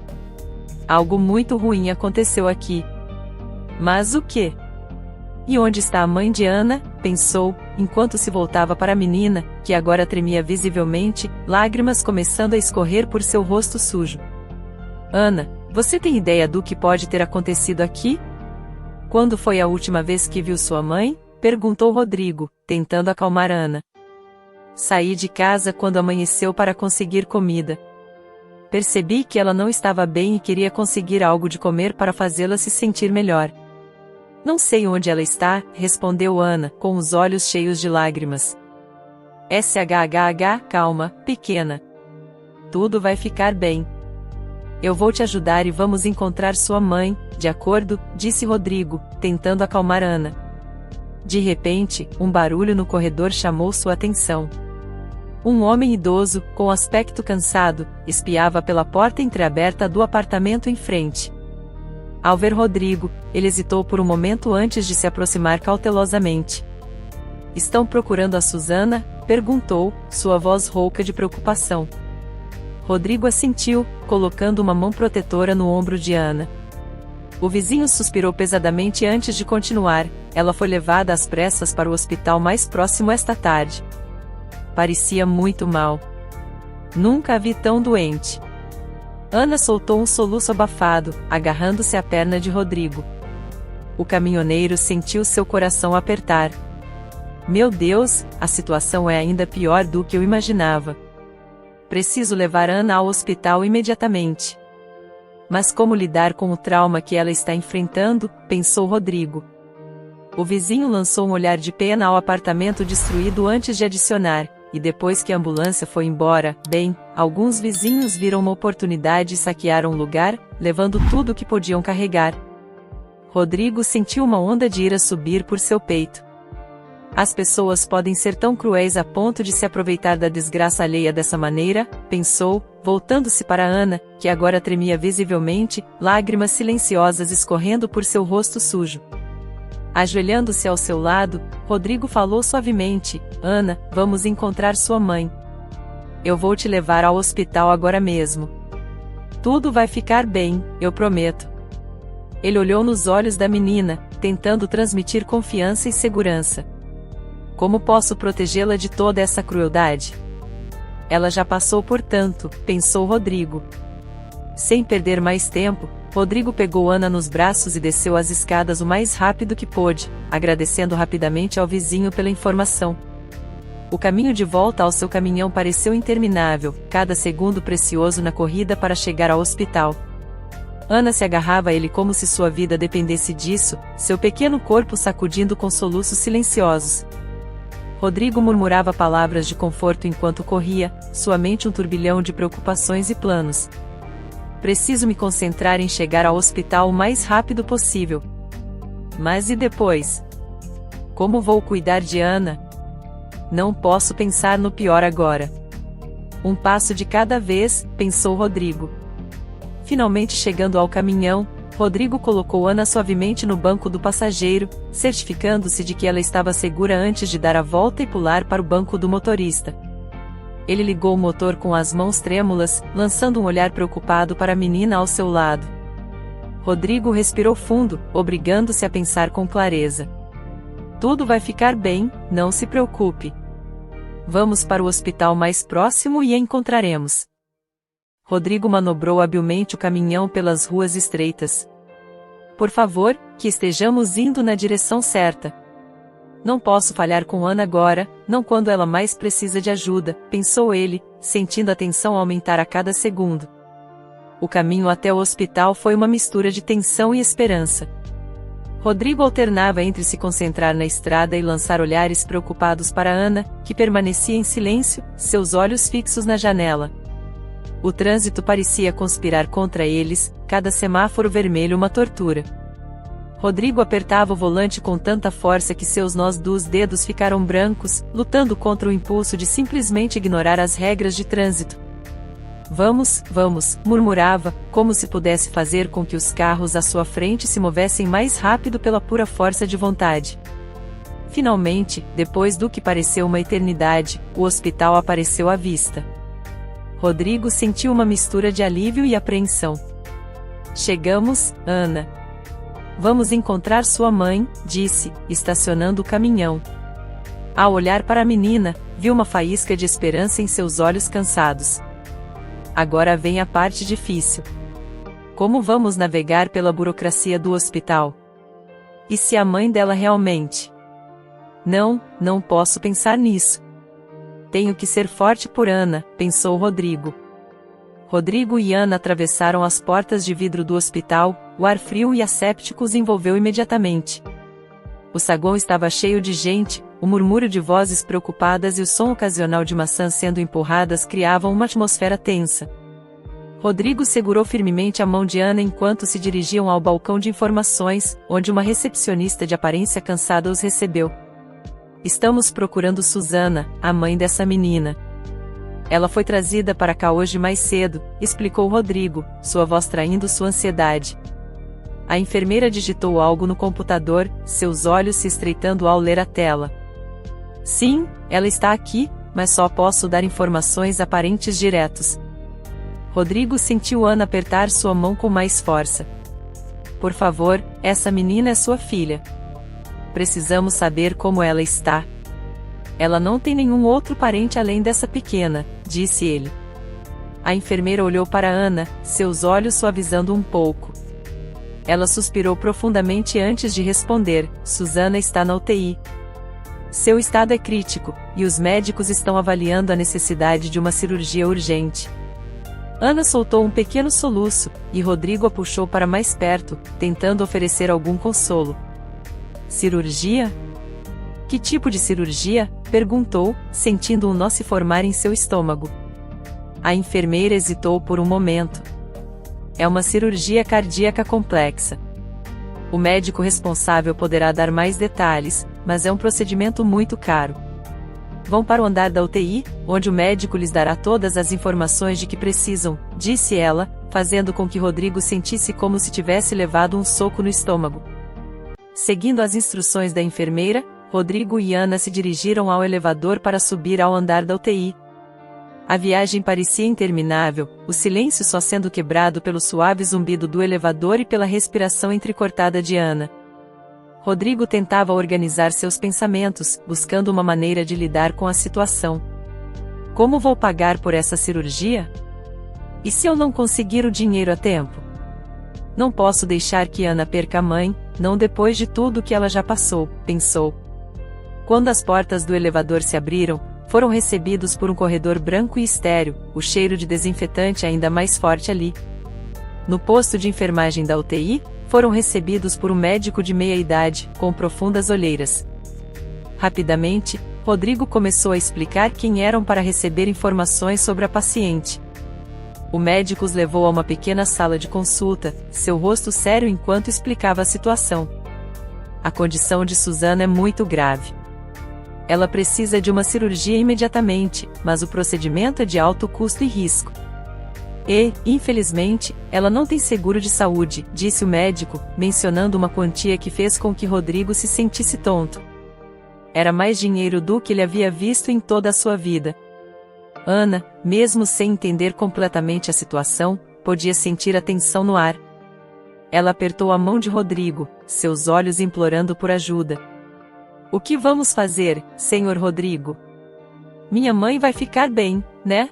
Algo muito ruim aconteceu aqui. Mas o quê? E onde está a mãe de Ana? Pensou, enquanto se voltava para a menina, que agora tremia visivelmente, lágrimas começando a escorrer por seu rosto sujo. Ana, você tem ideia do que pode ter acontecido aqui? Quando foi a última vez que viu sua mãe? Perguntou Rodrigo, tentando acalmar Ana. Saí de casa quando amanheceu para conseguir comida. Percebi que ela não estava bem e queria conseguir algo de comer para fazê-la se sentir melhor. Não sei onde ela está, respondeu Ana, com os olhos cheios de lágrimas. Calma, pequena. Tudo vai ficar bem. Eu vou te ajudar e vamos encontrar sua mãe, de acordo, disse Rodrigo, tentando acalmar Ana. De repente, um barulho no corredor chamou sua atenção. Um homem idoso, com aspecto cansado, espiava pela porta entreaberta do apartamento em frente. Ao ver Rodrigo, ele hesitou por um momento antes de se aproximar cautelosamente. Estão procurando a Susana? Perguntou, sua voz rouca de preocupação. Rodrigo assentiu, colocando uma mão protetora no ombro de Ana. O vizinho suspirou pesadamente antes de continuar. Ela foi levada às pressas para o hospital mais próximo esta tarde. Parecia muito mal. Nunca a vi tão doente. Ana soltou um soluço abafado, agarrando-se à perna de Rodrigo. O caminhoneiro sentiu seu coração apertar. Meu Deus, a situação é ainda pior do que eu imaginava. Preciso levar Ana ao hospital imediatamente. Mas como lidar com o trauma que ela está enfrentando, pensou Rodrigo. O vizinho lançou um olhar de pena ao apartamento destruído antes de adicionar, e depois que a ambulância foi embora, bem, alguns vizinhos viram uma oportunidade e saquearam o lugar, levando tudo o que podiam carregar. Rodrigo sentiu uma onda de ira subir por seu peito. As pessoas podem ser tão cruéis a ponto de se aproveitar da desgraça alheia dessa maneira, pensou, voltando-se para Ana, que agora tremia visivelmente, lágrimas silenciosas escorrendo por seu rosto sujo. Ajoelhando-se ao seu lado, Rodrigo falou suavemente: Ana, vamos encontrar sua mãe. Eu vou te levar ao hospital agora mesmo. Tudo vai ficar bem, eu prometo. Ele olhou nos olhos da menina, tentando transmitir confiança e segurança. Como posso protegê-la de toda essa crueldade? Ela já passou por tanto, pensou Rodrigo. Sem perder mais tempo, Rodrigo pegou Ana nos braços e desceu as escadas o mais rápido que pôde, agradecendo rapidamente ao vizinho pela informação. O caminho de volta ao seu caminhão pareceu interminável, cada segundo precioso na corrida para chegar ao hospital. Ana se agarrava a ele como se sua vida dependesse disso, seu pequeno corpo sacudindo com soluços silenciosos. Rodrigo murmurava palavras de conforto enquanto corria, sua mente um turbilhão de preocupações e planos. Preciso me concentrar em chegar ao hospital o mais rápido possível. Mas e depois? Como vou cuidar de Ana? Não posso pensar no pior agora. Um passo de cada vez, pensou Rodrigo. Finalmente chegando ao caminhão, Rodrigo colocou Ana suavemente no banco do passageiro, certificando-se de que ela estava segura antes de dar a volta e pular para o banco do motorista. Ele ligou o motor com as mãos trêmulas, lançando um olhar preocupado para a menina ao seu lado. Rodrigo respirou fundo, obrigando-se a pensar com clareza. Tudo vai ficar bem, não se preocupe. Vamos para o hospital mais próximo e a encontraremos. Rodrigo manobrou habilmente o caminhão pelas ruas estreitas. Por favor, que estejamos indo na direção certa. Não posso falhar com Ana agora, não quando ela mais precisa de ajuda, pensou ele, sentindo a tensão aumentar a cada segundo. O caminho até o hospital foi uma mistura de tensão e esperança. Rodrigo alternava entre se concentrar na estrada e lançar olhares preocupados para Ana, que permanecia em silêncio, seus olhos fixos na janela. O trânsito parecia conspirar contra eles, cada semáforo vermelho uma tortura. Rodrigo apertava o volante com tanta força que seus nós dos dedos ficaram brancos, lutando contra o impulso de simplesmente ignorar as regras de trânsito. Vamos, vamos, murmurava, como se pudesse fazer com que os carros à sua frente se movessem mais rápido pela pura força de vontade. Finalmente, depois do que pareceu uma eternidade, o hospital apareceu à vista. Rodrigo sentiu uma mistura de alívio e apreensão. Chegamos, Ana. Vamos encontrar sua mãe, disse, estacionando o caminhão. Ao olhar para a menina, viu uma faísca de esperança em seus olhos cansados. Agora vem a parte difícil. Como vamos navegar pela burocracia do hospital? E se a mãe dela realmente? Não posso pensar nisso. Tenho que ser forte por Ana, pensou Rodrigo. Rodrigo e Ana atravessaram as portas de vidro do hospital, o ar frio e asséptico os envolveu imediatamente. O saguão estava cheio de gente, o murmúrio de vozes preocupadas e o som ocasional de maçãs sendo empurradas criavam uma atmosfera tensa. Rodrigo segurou firmemente a mão de Ana enquanto se dirigiam ao balcão de informações, onde uma recepcionista de aparência cansada os recebeu. Estamos procurando Susana, a mãe dessa menina. Ela foi trazida para cá hoje mais cedo, explicou Rodrigo, sua voz traindo sua ansiedade. A enfermeira digitou algo no computador, seus olhos se estreitando ao ler a tela. Sim, ela está aqui, mas só posso dar informações a parentes diretos. Rodrigo sentiu Ana apertar sua mão com mais força. Por favor, essa menina é sua filha. Precisamos saber como ela está. Ela não tem nenhum outro parente além dessa pequena, disse ele. A enfermeira olhou para Ana, seus olhos suavizando um pouco. Ela suspirou profundamente antes de responder, Susana está na UTI. Seu estado é crítico, e os médicos estão avaliando a necessidade de uma cirurgia urgente. Ana soltou um pequeno soluço, e Rodrigo a puxou para mais perto, tentando oferecer algum consolo. Cirurgia? Que tipo de cirurgia? Perguntou, sentindo um nó se formar em seu estômago. A enfermeira hesitou por um momento. É uma cirurgia cardíaca complexa. O médico responsável poderá dar mais detalhes, mas é um procedimento muito caro. Vão para o andar da UTI, onde o médico lhes dará todas as informações de que precisam, disse ela, fazendo com que Rodrigo sentisse como se tivesse levado um soco no estômago. Seguindo as instruções da enfermeira, Rodrigo e Ana se dirigiram ao elevador para subir ao andar da UTI. A viagem parecia interminável, o silêncio só sendo quebrado pelo suave zumbido do elevador e pela respiração entrecortada de Ana. Rodrigo tentava organizar seus pensamentos, buscando uma maneira de lidar com a situação. Como vou pagar por essa cirurgia? E se eu não conseguir o dinheiro a tempo? Não posso deixar que Ana perca a mãe, não depois de tudo que ela já passou, pensou. Quando as portas do elevador se abriram, foram recebidos por um corredor branco e estéril, o cheiro de desinfetante ainda mais forte ali. No posto de enfermagem da UTI, foram recebidos por um médico de meia-idade, com profundas olheiras. Rapidamente, Rodrigo começou a explicar quem eram para receber informações sobre a paciente. O médico os levou a uma pequena sala de consulta, seu rosto sério enquanto explicava a situação. A condição de Susana é muito grave. Ela precisa de uma cirurgia imediatamente, mas o procedimento é de alto custo e risco. E, infelizmente, ela não tem seguro de saúde, disse o médico, mencionando uma quantia que fez com que Rodrigo se sentisse tonto. Era mais dinheiro do que ele havia visto em toda a sua vida. Ana, mesmo sem entender completamente a situação, podia sentir a tensão no ar. Ela apertou a mão de Rodrigo, seus olhos implorando por ajuda. O que vamos fazer, senhor Rodrigo? Minha mãe vai ficar bem, né?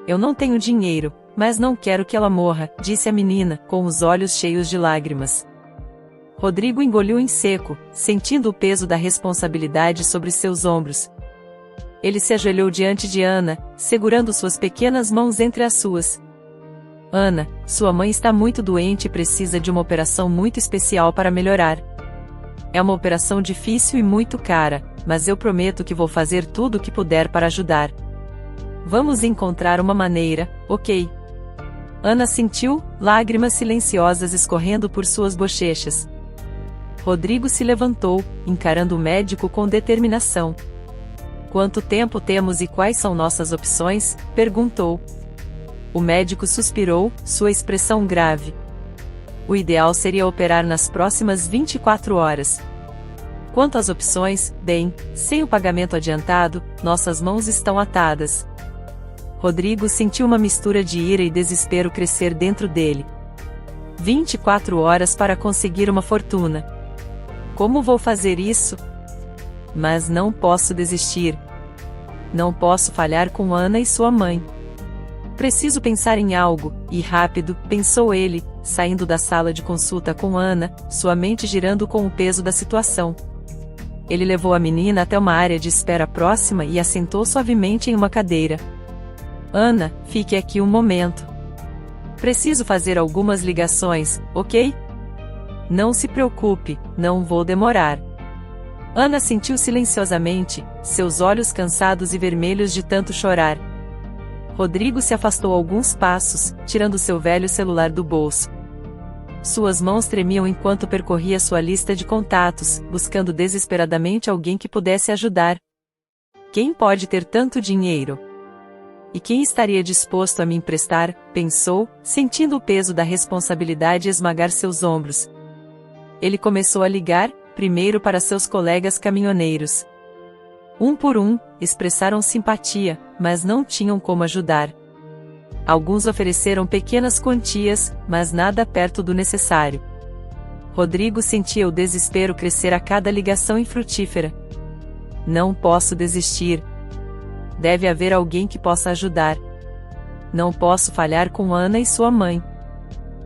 Eu não tenho dinheiro, mas não quero que ela morra, disse a menina, com os olhos cheios de lágrimas. Rodrigo engoliu em seco, sentindo o peso da responsabilidade sobre seus ombros. Ele se ajoelhou diante de Ana, segurando suas pequenas mãos entre as suas. Ana, sua mãe está muito doente e precisa de uma operação muito especial para melhorar. É uma operação difícil e muito cara, mas eu prometo que vou fazer tudo o que puder para ajudar. Vamos encontrar uma maneira, ok? Ana sentiu, lágrimas silenciosas escorrendo por suas bochechas. Rodrigo se levantou, encarando o médico com determinação. Quanto tempo temos e quais são nossas opções? Perguntou. O médico suspirou, sua expressão grave. O ideal seria operar nas próximas 24 horas. Quanto às opções, bem, sem o pagamento adiantado, nossas mãos estão atadas. Rodrigo sentiu uma mistura de ira e desespero crescer dentro dele. 24 horas para conseguir uma fortuna. Como vou fazer isso? Mas não posso desistir. Não posso falhar com Ana e sua mãe. Preciso pensar em algo, e rápido, pensou ele, saindo da sala de consulta com Ana, sua mente girando com o peso da situação. Ele levou a menina até uma área de espera próxima e a sentou suavemente em uma cadeira. Ana, fique aqui um momento. Preciso fazer algumas ligações, ok? Não se preocupe, não vou demorar. Ana sentiu silenciosamente, seus olhos cansados e vermelhos de tanto chorar. Rodrigo se afastou alguns passos, tirando seu velho celular do bolso. Suas mãos tremiam enquanto percorria sua lista de contatos, buscando desesperadamente alguém que pudesse ajudar. Quem pode ter tanto dinheiro? E quem estaria disposto a me emprestar? Pensou, sentindo o peso da responsabilidade esmagar seus ombros. Ele começou a ligar, primeiro para seus colegas caminhoneiros. Um por um, expressaram simpatia, mas não tinham como ajudar. Alguns ofereceram pequenas quantias, mas nada perto do necessário. Rodrigo sentia o desespero crescer a cada ligação infrutífera. Não posso desistir. Deve haver alguém que possa ajudar. Não posso falhar com Ana e sua mãe.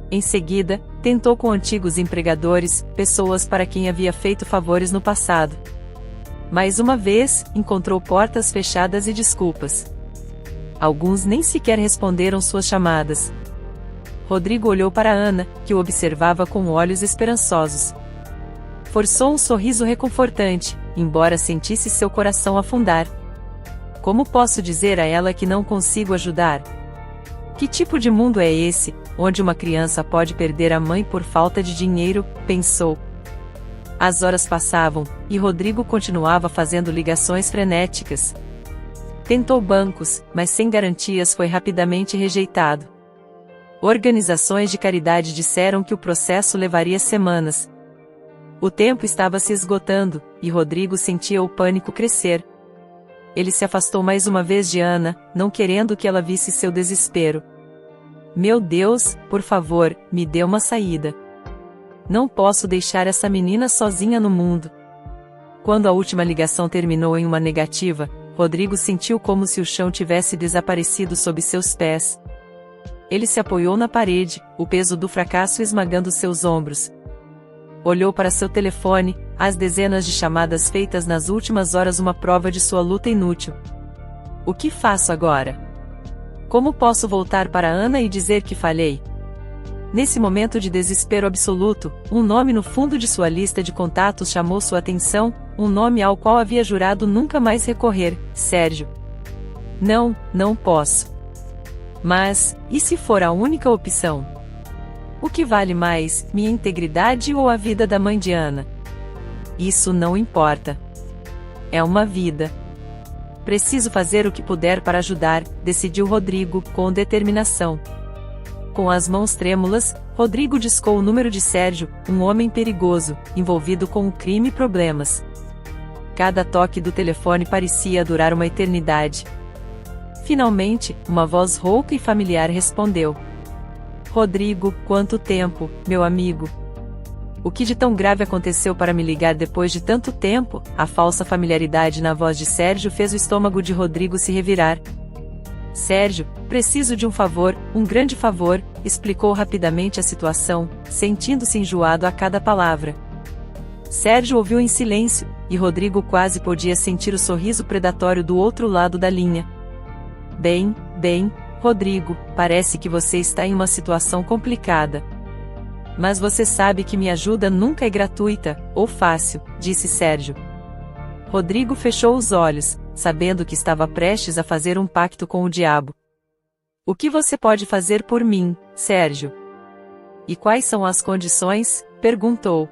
Em seguida, tentou com antigos empregadores, pessoas para quem havia feito favores no passado. Mais uma vez, encontrou portas fechadas e desculpas. Alguns nem sequer responderam suas chamadas. Rodrigo olhou para Ana, que o observava com olhos esperançosos. Forçou um sorriso reconfortante, embora sentisse seu coração afundar. Como posso dizer a ela que não consigo ajudar? Que tipo de mundo é esse, onde uma criança pode perder a mãe por falta de dinheiro? Pensou. As horas passavam, e Rodrigo continuava fazendo ligações frenéticas. Tentou bancos, mas sem garantias foi rapidamente rejeitado. Organizações de caridade disseram que o processo levaria semanas. O tempo estava se esgotando, e Rodrigo sentia o pânico crescer. Ele se afastou mais uma vez de Ana, não querendo que ela visse seu desespero. Meu Deus, por favor, me dê uma saída. Não posso deixar essa menina sozinha no mundo. Quando a última ligação terminou em uma negativa, Rodrigo sentiu como se o chão tivesse desaparecido sob seus pés. Ele se apoiou na parede, o peso do fracasso esmagando seus ombros. Olhou para seu telefone, as dezenas de chamadas feitas nas últimas horas uma prova de sua luta inútil. O que faço agora? Como posso voltar para Ana e dizer que falhei? Nesse momento de desespero absoluto, um nome no fundo de sua lista de contatos chamou sua atenção, um nome ao qual havia jurado nunca mais recorrer: Sérgio. Não posso. Mas, e se for a única opção? O que vale mais, minha integridade ou a vida da mãe de Ana? Isso não importa. É uma vida. Preciso fazer o que puder para ajudar, decidiu Rodrigo, com determinação. Com as mãos trêmulas, Rodrigo discou o número de Sérgio, um homem perigoso, envolvido com um crime e problemas. Cada toque do telefone parecia durar uma eternidade. Finalmente, uma voz rouca e familiar respondeu. Rodrigo, quanto tempo, meu amigo? O que de tão grave aconteceu para me ligar depois de tanto tempo? A falsa familiaridade na voz de Sérgio fez o estômago de Rodrigo se revirar. Sérgio, preciso de um favor, um grande favor, explicou rapidamente a situação, sentindo-se enjoado a cada palavra. Sérgio ouviu em silêncio, e Rodrigo quase podia sentir o sorriso predatório do outro lado da linha. Bem, Rodrigo, parece que você está em uma situação complicada. Mas você sabe que minha ajuda nunca é gratuita, ou fácil, disse Sérgio. Rodrigo fechou os olhos, sabendo que estava prestes a fazer um pacto com o diabo. O que você pode fazer por mim, Sérgio? E quais são as condições? Perguntou.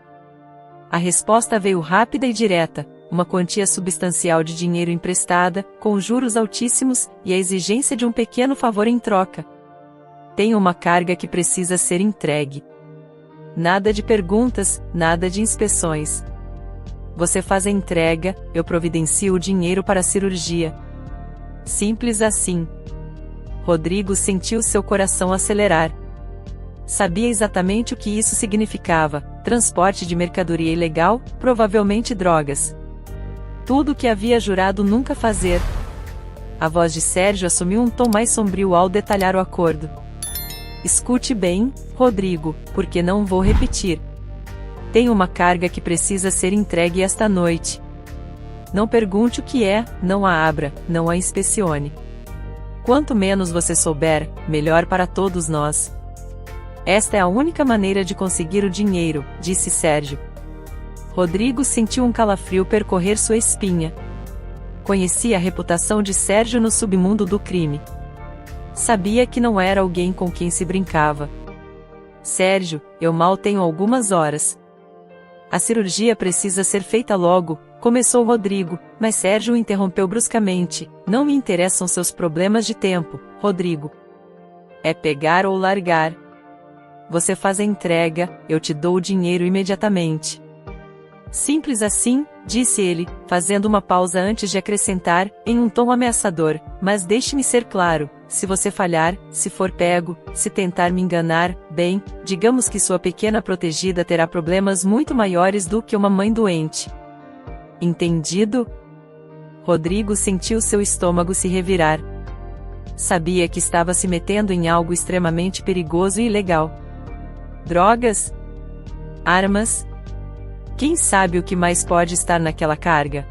A resposta veio rápida e direta, uma quantia substancial de dinheiro emprestada, com juros altíssimos, e a exigência de um pequeno favor em troca. Tenho uma carga que precisa ser entregue. Nada de perguntas, nada de inspeções. Você faz a entrega, eu providencio o dinheiro para a cirurgia. Simples assim. Rodrigo sentiu seu coração acelerar. Sabia exatamente o que isso significava: transporte de mercadoria ilegal, provavelmente drogas. Tudo o que havia jurado nunca fazer. A voz de Sérgio assumiu um tom mais sombrio ao detalhar o acordo. Escute bem, Rodrigo, porque não vou repetir. Tenho uma carga que precisa ser entregue esta noite. Não pergunte o que é, não a abra, não a inspecione. Quanto menos você souber, melhor para todos nós. Esta é a única maneira de conseguir o dinheiro, disse Sérgio. Rodrigo sentiu um calafrio percorrer sua espinha. Conhecia a reputação de Sérgio no submundo do crime. Sabia que não era alguém com quem se brincava. Sérgio, eu mal tenho algumas horas. A cirurgia precisa ser feita logo, começou Rodrigo, mas Sérgio o interrompeu bruscamente. Não me interessam seus problemas de tempo, Rodrigo. É pegar ou largar. Você faz a entrega, eu te dou o dinheiro imediatamente. Simples assim, disse ele, fazendo uma pausa antes de acrescentar, em um tom ameaçador, mas deixe-me ser claro, se você falhar, se for pego, se tentar me enganar, bem, digamos que sua pequena protegida terá problemas muito maiores do que uma mãe doente. Entendido? Rodrigo sentiu seu estômago se revirar. Sabia que estava se metendo em algo extremamente perigoso e ilegal. Drogas? Armas? Quem sabe o que mais pode estar naquela carga?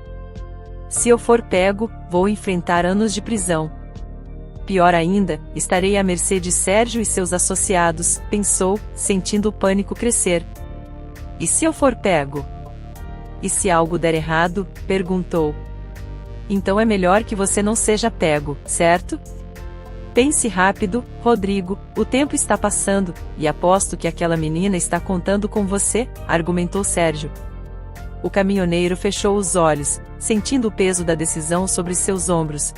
Se eu for pego, vou enfrentar anos de prisão. Pior ainda, estarei à mercê de Sérgio e seus associados, pensou, sentindo o pânico crescer. E se eu for pego? E se algo der errado? Perguntou. Então é melhor que você não seja pego, certo? Pense rápido, Rodrigo, o tempo está passando, e aposto que aquela menina está contando com você, argumentou Sérgio. O caminhoneiro fechou os olhos, sentindo o peso da decisão sobre seus ombros.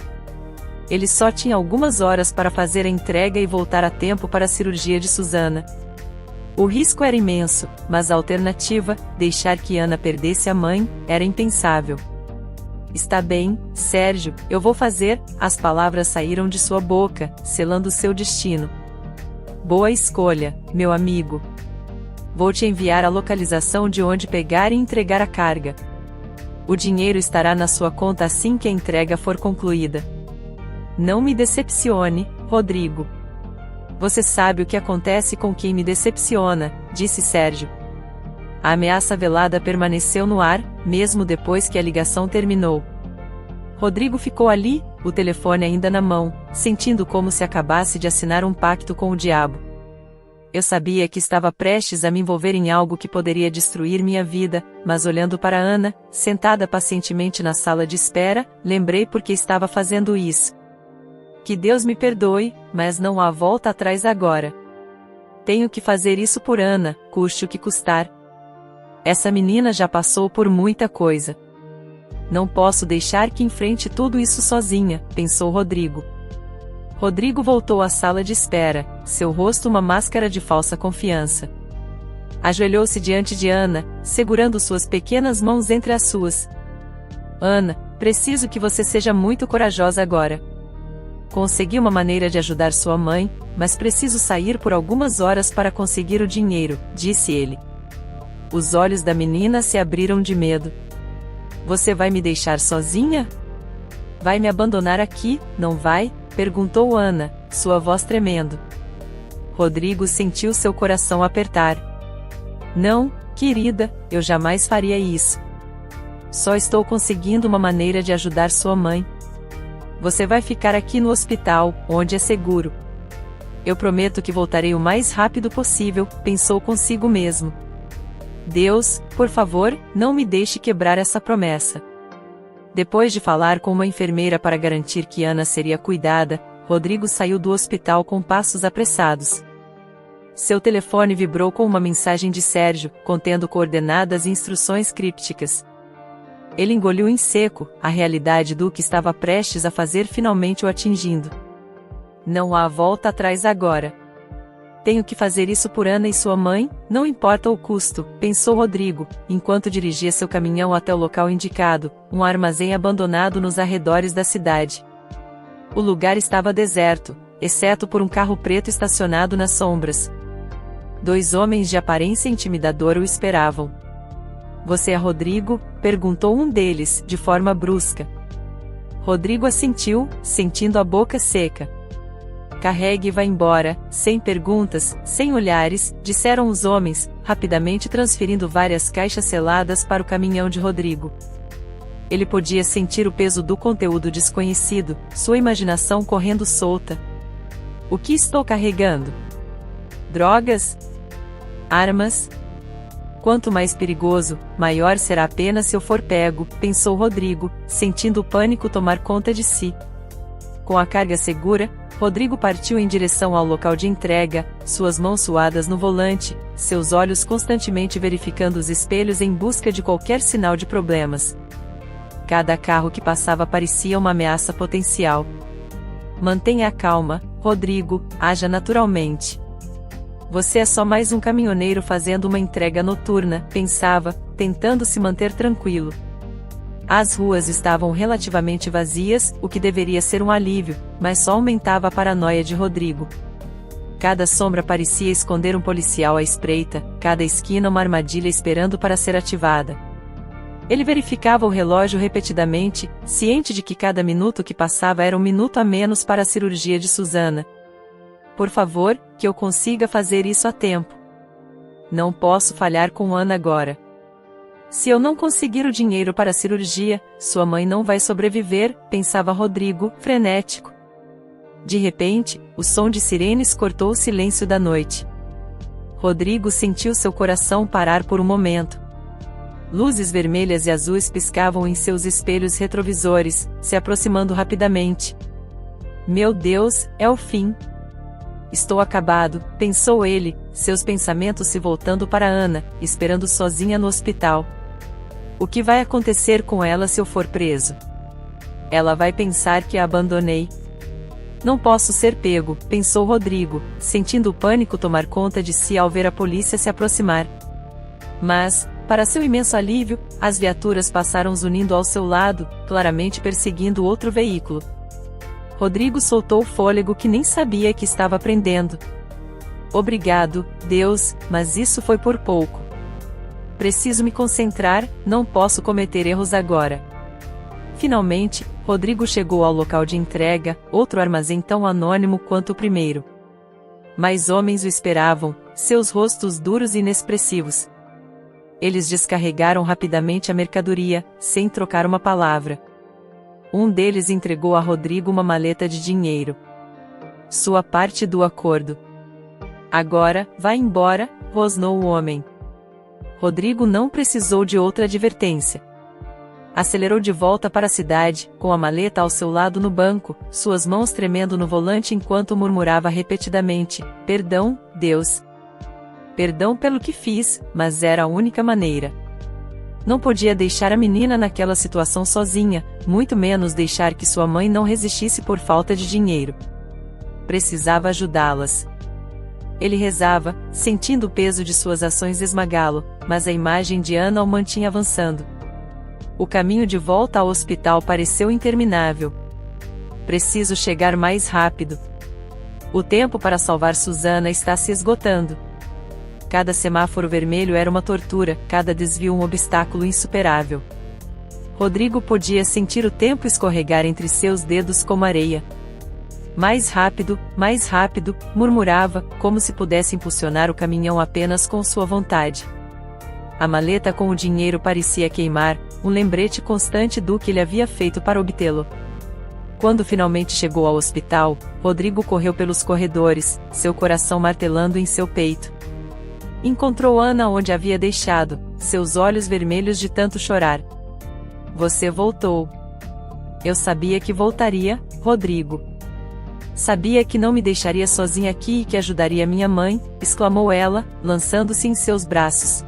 Ele só tinha algumas horas para fazer a entrega e voltar a tempo para a cirurgia de Susana. O risco era imenso, mas a alternativa, deixar que Ana perdesse a mãe, era impensável. Está bem, Sérgio, eu vou fazer, as palavras saíram de sua boca, selando seu destino. Boa escolha, meu amigo. Vou te enviar a localização de onde pegar e entregar a carga. O dinheiro estará na sua conta assim que a entrega for concluída. Não me decepcione, Rodrigo. Você sabe o que acontece com quem me decepciona, disse Sérgio. A ameaça velada permaneceu no ar, mesmo depois que a ligação terminou. Rodrigo ficou ali, o telefone ainda na mão, sentindo como se acabasse de assinar um pacto com o diabo. Eu sabia que estava prestes a me envolver em algo que poderia destruir minha vida, mas olhando para Ana, sentada pacientemente na sala de espera, lembrei por que estava fazendo isso. Que Deus me perdoe, mas não há volta atrás agora. Tenho que fazer isso por Ana, custe o que custar. Essa menina já passou por muita coisa. Não posso deixar que enfrente tudo isso sozinha, pensou Rodrigo. Rodrigo voltou à sala de espera, seu rosto uma máscara de falsa confiança. Ajoelhou-se diante de Ana, segurando suas pequenas mãos entre as suas. Ana, preciso que você seja muito corajosa agora. Consegui uma maneira de ajudar sua mãe, mas preciso sair por algumas horas para conseguir o dinheiro, disse ele. Os olhos da menina se abriram de medo. Você vai me deixar sozinha? Vai me abandonar aqui, não vai? Perguntou Ana, sua voz tremendo. Rodrigo sentiu seu coração apertar. Não, querida, eu jamais faria isso. Só estou conseguindo uma maneira de ajudar sua mãe. Você vai ficar aqui no hospital, onde é seguro. Eu prometo que voltarei o mais rápido possível, pensou consigo mesmo. Deus, por favor, não me deixe quebrar essa promessa. Depois de falar com uma enfermeira para garantir que Ana seria cuidada, Rodrigo saiu do hospital com passos apressados. Seu telefone vibrou com uma mensagem de Sérgio, contendo coordenadas e instruções crípticas. Ele engoliu em seco, a realidade do que estava prestes a fazer finalmente o atingindo. Não há volta atrás agora. Tenho que fazer isso por Ana e sua mãe, não importa o custo, pensou Rodrigo, enquanto dirigia seu caminhão até o local indicado, um armazém abandonado nos arredores da cidade. O lugar estava deserto, exceto por um carro preto estacionado nas sombras. 2 homens de aparência intimidadora o esperavam. Você é Rodrigo? Perguntou um deles, de forma brusca. Rodrigo assentiu, sentindo a boca seca. Carregue e vá embora, sem perguntas, sem olhares, disseram os homens, rapidamente transferindo várias caixas seladas para o caminhão de Rodrigo. Ele podia sentir o peso do conteúdo desconhecido, sua imaginação correndo solta. O que estou carregando? Drogas? Armas? Quanto mais perigoso, maior será a pena se eu for pego, pensou Rodrigo, sentindo o pânico tomar conta de si. Com a carga segura, Rodrigo partiu em direção ao local de entrega, suas mãos suadas no volante, seus olhos constantemente verificando os espelhos em busca de qualquer sinal de problemas. Cada carro que passava parecia uma ameaça potencial. Mantenha a calma, Rodrigo, haja naturalmente. Você é só mais um caminhoneiro fazendo uma entrega noturna, pensava, tentando se manter tranquilo. As ruas estavam relativamente vazias, o que deveria ser um alívio, mas só aumentava a paranoia de Rodrigo. Cada sombra parecia esconder um policial à espreita, cada esquina uma armadilha esperando para ser ativada. Ele verificava o relógio repetidamente, ciente de que cada minuto que passava era um minuto a menos para a cirurgia de Susana. Por favor, que eu consiga fazer isso a tempo. Não posso falhar com Ana agora. Se eu não conseguir o dinheiro para a cirurgia, sua mãe não vai sobreviver, pensava Rodrigo, frenético. De repente, o som de sirenes cortou o silêncio da noite. Rodrigo sentiu seu coração parar por um momento. Luzes vermelhas e azuis piscavam em seus espelhos retrovisores, se aproximando rapidamente. Meu Deus, é o fim. Estou acabado, pensou ele, seus pensamentos se voltando para Ana, esperando sozinha no hospital. O que vai acontecer com ela se eu for preso? Ela vai pensar que a abandonei. Não posso ser pego, pensou Rodrigo, sentindo o pânico tomar conta de si ao ver a polícia se aproximar. Mas, para seu imenso alívio, as viaturas passaram zunindo ao seu lado, claramente perseguindo outro veículo. Rodrigo soltou o fôlego que nem sabia que estava prendendo. Obrigado, Deus, mas isso foi por pouco. Preciso me concentrar, não posso cometer erros agora. Finalmente, Rodrigo chegou ao local de entrega, outro armazém tão anônimo quanto o primeiro. Mais homens o esperavam, seus rostos duros e inexpressivos. Eles descarregaram rapidamente a mercadoria, sem trocar uma palavra. Um deles entregou a Rodrigo uma maleta de dinheiro. Sua parte do acordo. Agora, vá embora, rosnou o homem. Rodrigo não precisou de outra advertência. Acelerou de volta para a cidade, com a maleta ao seu lado no banco, suas mãos tremendo no volante enquanto murmurava repetidamente: perdão, Deus. Perdão pelo que fiz, mas era a única maneira. Não podia deixar a menina naquela situação sozinha, muito menos deixar que sua mãe não resistisse por falta de dinheiro. Precisava ajudá-las. Ele rezava, sentindo o peso de suas ações esmagá-lo, mas a imagem de Ana o mantinha avançando. O caminho de volta ao hospital pareceu interminável. Preciso chegar mais rápido. O tempo para salvar Susana está se esgotando. Cada semáforo vermelho era uma tortura, cada desvio um obstáculo insuperável. Rodrigo podia sentir o tempo escorregar entre seus dedos como areia. Mais rápido, murmurava, como se pudesse impulsionar o caminhão apenas com sua vontade. A maleta com o dinheiro parecia queimar, um lembrete constante do que ele havia feito para obtê-lo. Quando finalmente chegou ao hospital, Rodrigo correu pelos corredores, seu coração martelando em seu peito. Encontrou Ana onde havia deixado, seus olhos vermelhos de tanto chorar. Você voltou. Eu sabia que voltaria, Rodrigo. Sabia que não me deixaria sozinha aqui e que ajudaria minha mãe, exclamou ela, lançando-se em seus braços.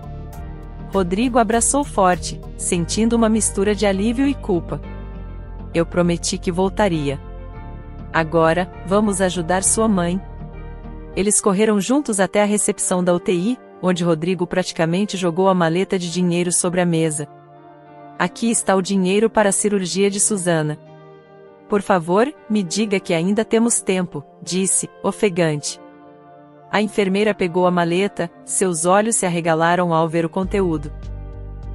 Rodrigo abraçou forte, sentindo uma mistura de alívio e culpa. Eu prometi que voltaria. Agora, vamos ajudar sua mãe. Eles correram juntos até a recepção da UTI, onde Rodrigo praticamente jogou a maleta de dinheiro sobre a mesa. Aqui está o dinheiro para a cirurgia de Susana. Por favor, me diga que ainda temos tempo, disse, ofegante. A enfermeira pegou a maleta, seus olhos se arregalaram ao ver o conteúdo.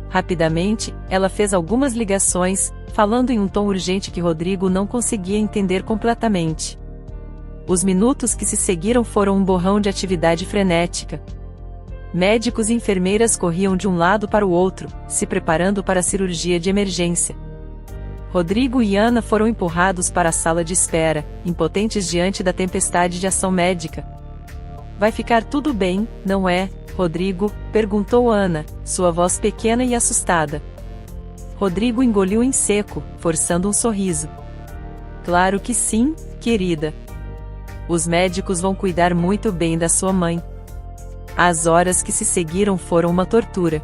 Rapidamente, ela fez algumas ligações, falando em um tom urgente que Rodrigo não conseguia entender completamente. Os minutos que se seguiram foram um borrão de atividade frenética. Médicos e enfermeiras corriam de um lado para o outro, se preparando para a cirurgia de emergência. Rodrigo e Ana foram empurrados para a sala de espera, impotentes diante da tempestade de ação médica. Vai ficar tudo bem, não é, Rodrigo? Perguntou Ana, sua voz pequena e assustada. Rodrigo engoliu em seco, forçando um sorriso. Claro que sim, querida. Os médicos vão cuidar muito bem da sua mãe. As horas que se seguiram foram uma tortura.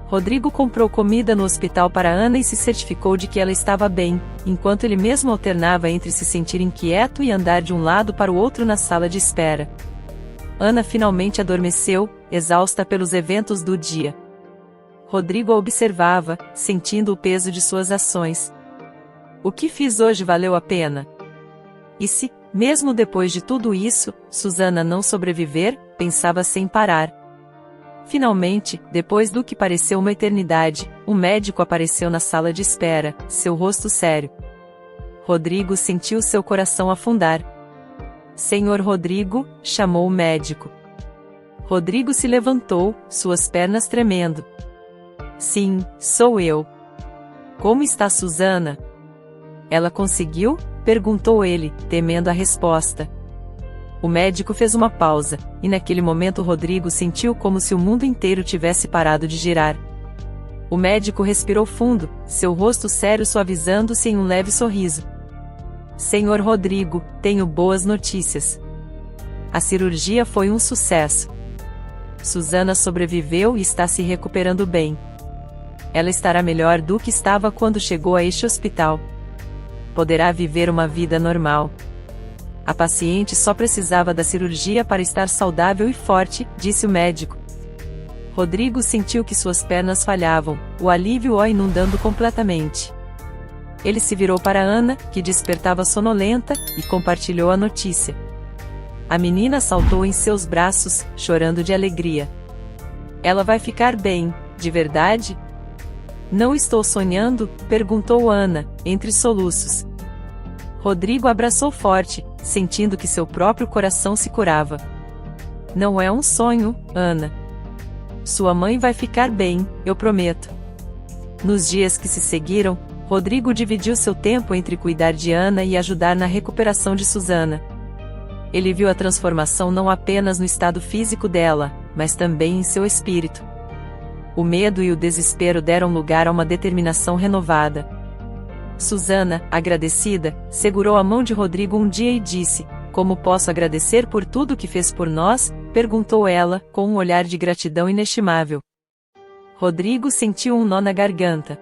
Rodrigo comprou comida no hospital para Ana e se certificou de que ela estava bem, enquanto ele mesmo alternava entre se sentir inquieto e andar de um lado para o outro na sala de espera. Ana finalmente adormeceu, exausta pelos eventos do dia. Rodrigo a observava, sentindo o peso de suas ações. O que fiz hoje valeu a pena? E se, mesmo depois de tudo isso, Susana não sobreviver, pensava sem parar. Finalmente, depois do que pareceu uma eternidade, um médico apareceu na sala de espera, seu rosto sério. Rodrigo sentiu seu coração afundar. Senhor Rodrigo, chamou o médico. Rodrigo se levantou, suas pernas tremendo. Sim, sou eu. Como está Susana? Ela conseguiu? Perguntou ele, temendo a resposta. O médico fez uma pausa, e naquele momento Rodrigo sentiu como se o mundo inteiro tivesse parado de girar. O médico respirou fundo, seu rosto sério suavizando-se em um leve sorriso. Senhor Rodrigo, tenho boas notícias. A cirurgia foi um sucesso. Susana sobreviveu e está se recuperando bem. Ela estará melhor do que estava quando chegou a este hospital. Poderá viver uma vida normal. A paciente só precisava da cirurgia para estar saudável e forte, disse o médico. Rodrigo sentiu que suas pernas falhavam, o alívio o inundando completamente. Ele se virou para Ana, que despertava sonolenta, e compartilhou a notícia. A menina saltou em seus braços, chorando de alegria. Ela vai ficar bem, de verdade? Não estou sonhando? Perguntou Ana, entre soluços. Rodrigo abraçou forte, sentindo que seu próprio coração se curava. Não é um sonho, Ana. Sua mãe vai ficar bem, eu prometo. Nos dias que se seguiram, Rodrigo dividiu seu tempo entre cuidar de Ana e ajudar na recuperação de Susana. Ele viu a transformação não apenas no estado físico dela, mas também em seu espírito. O medo e o desespero deram lugar a uma determinação renovada. Susana, agradecida, segurou a mão de Rodrigo um dia e disse: "Como posso agradecer por tudo que fez por nós?", perguntou ela, com um olhar de gratidão inestimável. Rodrigo sentiu um nó na garganta.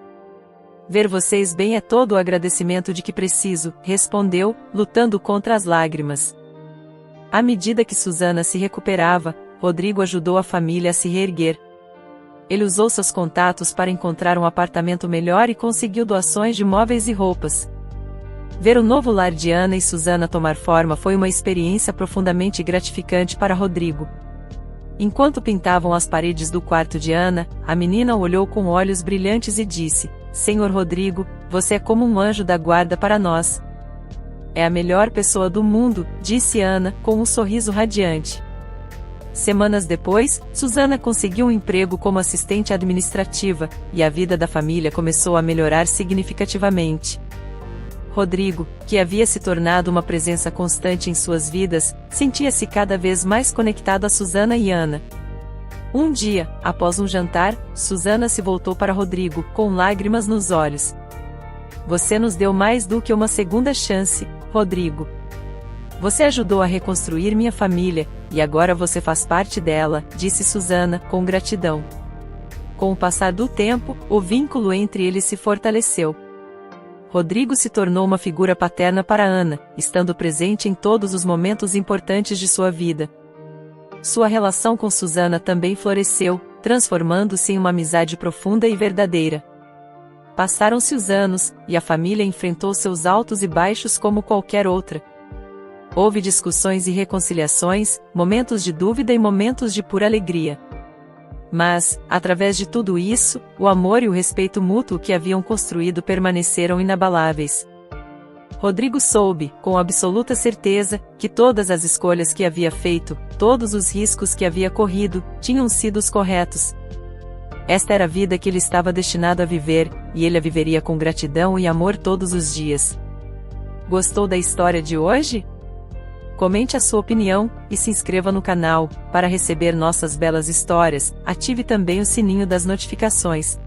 "Ver vocês bem é todo o agradecimento de que preciso", respondeu, lutando contra as lágrimas. À medida que Susana se recuperava, Rodrigo ajudou a família a se reerguer. Ele usou seus contatos para encontrar um apartamento melhor e conseguiu doações de móveis e roupas. Ver o novo lar de Ana e Susana tomar forma foi uma experiência profundamente gratificante para Rodrigo. Enquanto pintavam as paredes do quarto de Ana, a menina o olhou com olhos brilhantes e disse: "Senhor Rodrigo, você é como um anjo da guarda para nós." "É a melhor pessoa do mundo", disse Ana, com um sorriso radiante. Semanas depois, Susana conseguiu um emprego como assistente administrativa, e a vida da família começou a melhorar significativamente. Rodrigo, que havia se tornado uma presença constante em suas vidas, sentia-se cada vez mais conectado a Susana e Ana. Um dia, após um jantar, Susana se voltou para Rodrigo, com lágrimas nos olhos. "Você nos deu mais do que uma segunda chance, Rodrigo. Você ajudou a reconstruir minha família, e agora você faz parte dela", disse Susana, com gratidão. Com o passar do tempo, o vínculo entre eles se fortaleceu. Rodrigo se tornou uma figura paterna para Ana, estando presente em todos os momentos importantes de sua vida. Sua relação com Susana também floresceu, transformando-se em uma amizade profunda e verdadeira. Passaram-se os anos, e a família enfrentou seus altos e baixos como qualquer outra. Houve discussões e reconciliações, momentos de dúvida e momentos de pura alegria. Mas, através de tudo isso, o amor e o respeito mútuo que haviam construído permaneceram inabaláveis. Rodrigo soube, com absoluta certeza, que todas as escolhas que havia feito, todos os riscos que havia corrido, tinham sido os corretos. Esta era a vida que ele estava destinado a viver, e ele a viveria com gratidão e amor todos os dias. Gostou da história de hoje? Comente a sua opinião, e se inscreva no canal, para receber nossas belas histórias. Ative também o sininho das notificações.